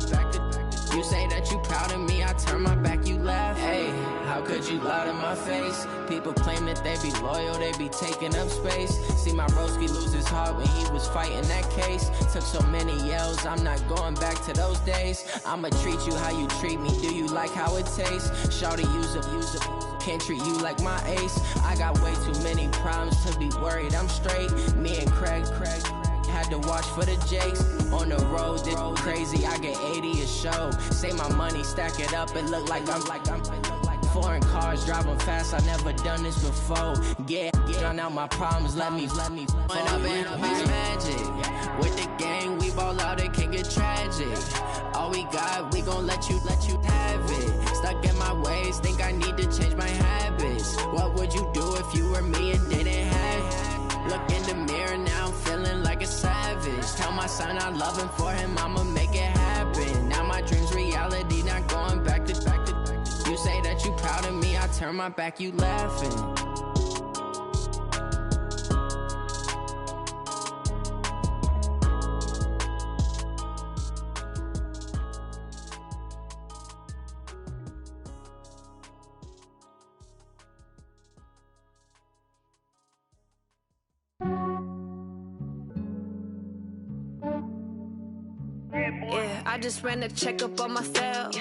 You say that you proud of me, I turn my back, you laugh. Hey, how could you lie to my face? People claim that they be loyal, they be taking up space. See my broski lose his heart when he was fighting that case. Took so many yells, I'm not going back to those days. I'ma treat you how you treat me, do you like how it tastes? Shawty, use up, can't treat you like my ace. I got way too many problems to be worried, I'm straight. Me and Craig had to watch for the Jakes. On the road, this crazy, I get 80 a show. Say my money, stack it up, it look like I'm foreign cars, driving fast, I never done this before. Get drown out my problems, let me One up and up is magic. With the gang, we ball out, it can get tragic. All we got, we gon' let you have it. Stuck in my ways, think I need to change my habits. What would you do if you were me and didn't have it? Look in the mirror, now I'm feeling like a savage. Tell my son I love him, for him I'ma make it happen. Now my dream's reality, not going back to. You say that you proud of me, I turn my back, you laughing. Yeah, I just ran a checkup on myself.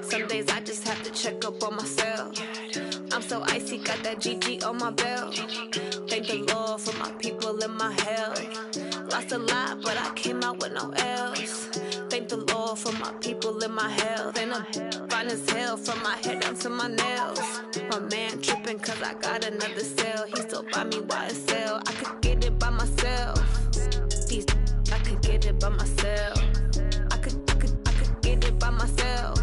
Some days I just have to check up on myself. I'm so icy, got that GG on my belt. Thank the Lord for my people and my health. Lost a lot, but I came out with no else. Thank Thank the Lord for my people in my health. Ain't no fine as hell from my head down to my nails. My man tripping cause I got another cell. He still buy me YSL. I could get it by myself. These I could get it by myself. I could get it by myself.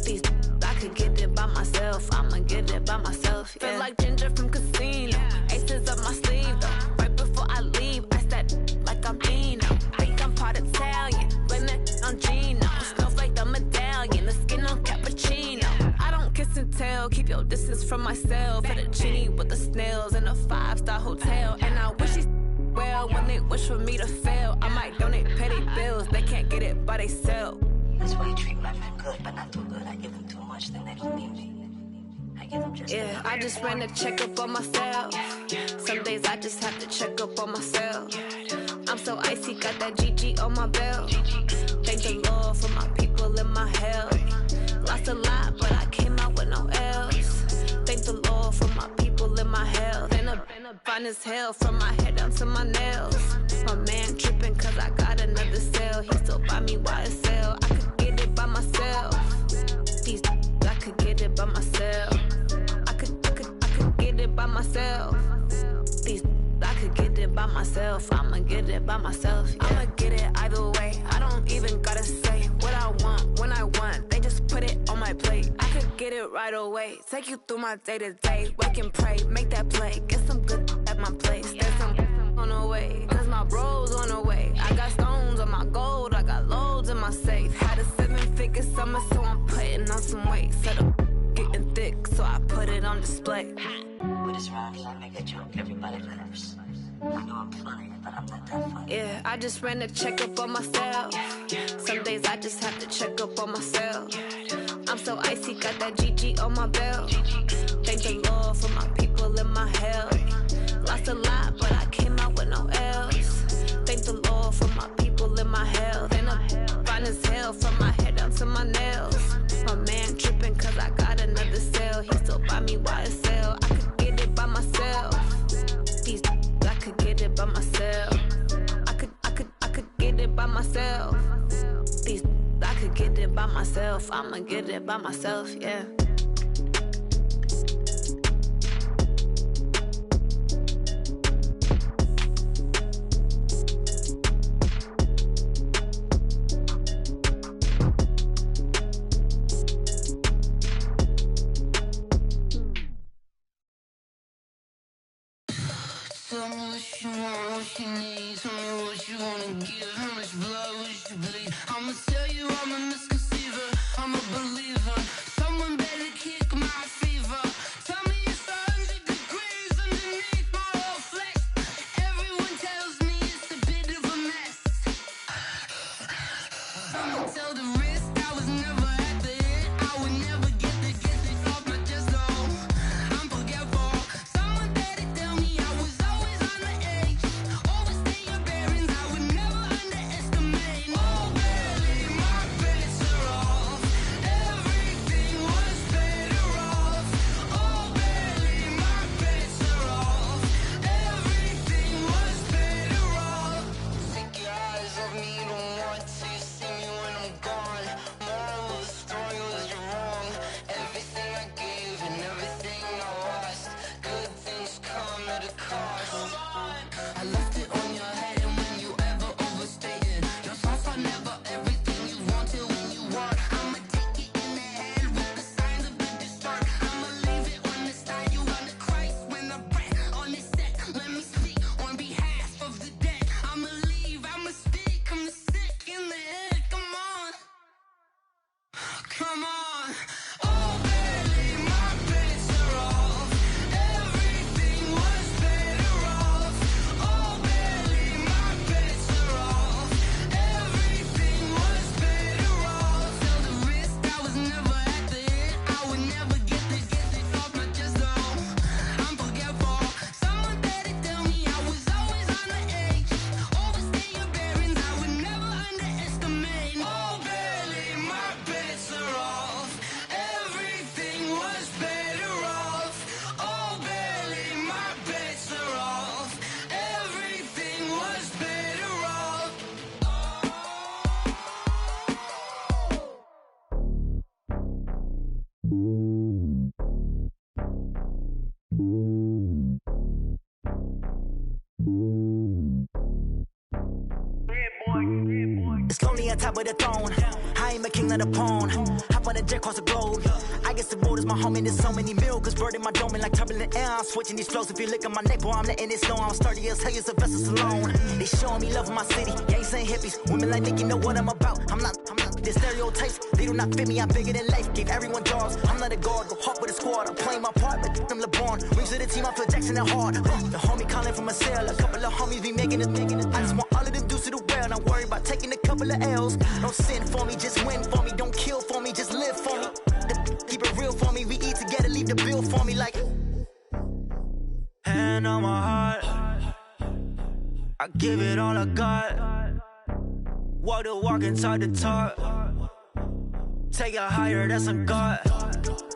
These I could get it by myself. I'ma get it by myself. Yeah. Feel like Ginger from Casino. Aces up my sleeve though. Right before I leave, I start like I'm Dino. Think I'm part Italian, blame it on Gino. Snowflake the medallion, the skin on cappuccino. I don't kiss and tell, keep your distance from myself. At a genie with the snails in a 5-star hotel. And I wish he's well when they wish for me to fail. I might donate petty bills, they can't get it by they self. That's why you treat my friend good, but not too good. I give them too much, then they don't need me. I give them just yeah, I just ran a checkup on myself. Some days I just have to check up on myself. I'm so icy, got that GG on my belt. Thank the Lord for my people in my health. Lost a lot, but I came out with no else. Thank the Lord for my people in my health. And a fine as hell from my head down to my nails. My man tripping cause I got another cell. He still buy me YSL. I could get it by myself. These I could get it by myself. I could get it by myself. These I could get it by myself. I'ma get it by myself. Yeah. I'ma get it either way. I don't even gotta say what I want when I want. They just put it on my plate. I could get it right away. Take you through my day to day. Wake and pray, make that play. Get some good at my place. There's some on the way. Cause my bro's on the way. I got stones on my gold. I got loads in my safe. Had a 7-figure summer, so I'm putting on some weight. Set up getting thick, so I put it on display. With this rhymes, I make a joke, everybody laughs. I know I'm funny, but I'm not that funny. Yeah, I just ran a checkup on myself. Some days I just have to check up on myself. I'm so icy, got that GG on my belt. Thank the Lord for my people in my health. Lost a lot, but I came out with no else. Thank the Lord for my people in my health. And I'm fine as hell from my head down to my nails. My man tripping cause I got another cell. He still buy me YSL. I could get it by myself. These I could get it by myself. I could get it by myself. These I could get it by myself. I'ma get it by myself, yeah. Tell me what you want, what you need. Tell me what you wanna give. How much blood would you bleed? I'ma tell you I'm a misconceiver. I'm a believer. Someone better kick my fever. Tell me it's 100 degrees underneath my whole flesh. Everyone tells me it's a bit of a mess. I'ma tell the risk I was never at the end. I would never get this off my chest though. I'm forgetful. Someone better tell me I was always on the edge. Overstay your bearings, I would never underestimate. Oh baby, my bets are off. on top of the throne. I am a king of the pawn. Hop on a jet across the globe. I guess the road is my home and there's so many miracles burning my dome like turbulent air. I'm switching these flows. If you look at my neck, boy, I'm letting it slow. I'm sturdy as hell, as a vessel alone. They showing me love in my city. Yeah, ain't saying hippies. Women like Nick, you know what I'm about. I'm not. The stereotypes, they do not fit me. I'm bigger than life. Gave everyone jobs. I'm not a guard. Go hard with a squad. I'm playing my part, but I'm LeBron. Rings to the team. I feel Jackson and hard. The homie calling from a cell. A couple of homies be making it. I just want all of them dudes to the well. Not worry about taking a couple of L's. Don't sin for me, just win for me. Don't kill for me, just live for me. Keep it real for me. We eat together, leave the bill for me like. Hand on my heart, I give it all I got. Walk the walk and talk the talk. Take it higher, that's a God.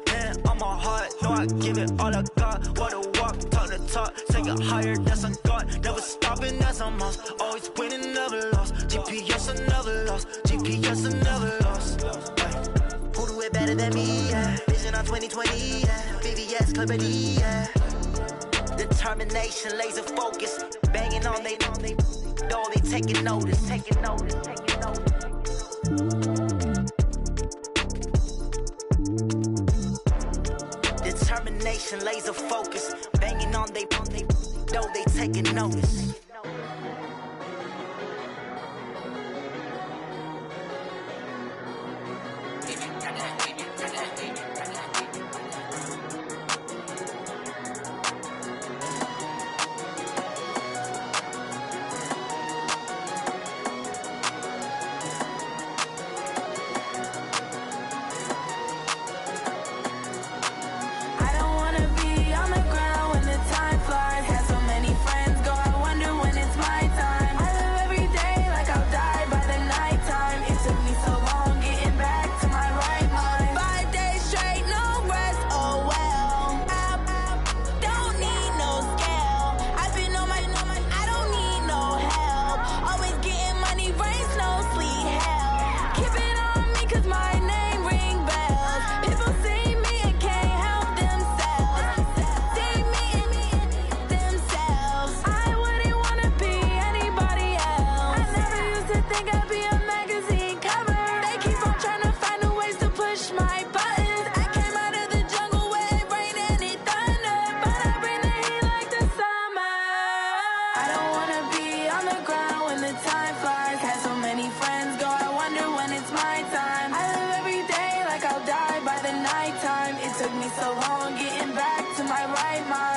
Hand on my heart, no, I give it all I got. Walk the walk, talk the talk. Take it higher, that's a God. Never stopping, that's a must. Always winning, never lost. GPS, I never lost. GPS, I never lost. Who do it better than me? Yeah. Vision on 2020, yeah. VVS, Clarity, yeah. Determination, laser focus. Banging on they door, they taking notice. Determination, laser focus. Banging on they door, they taking notice. Took me so long getting back to my right mind.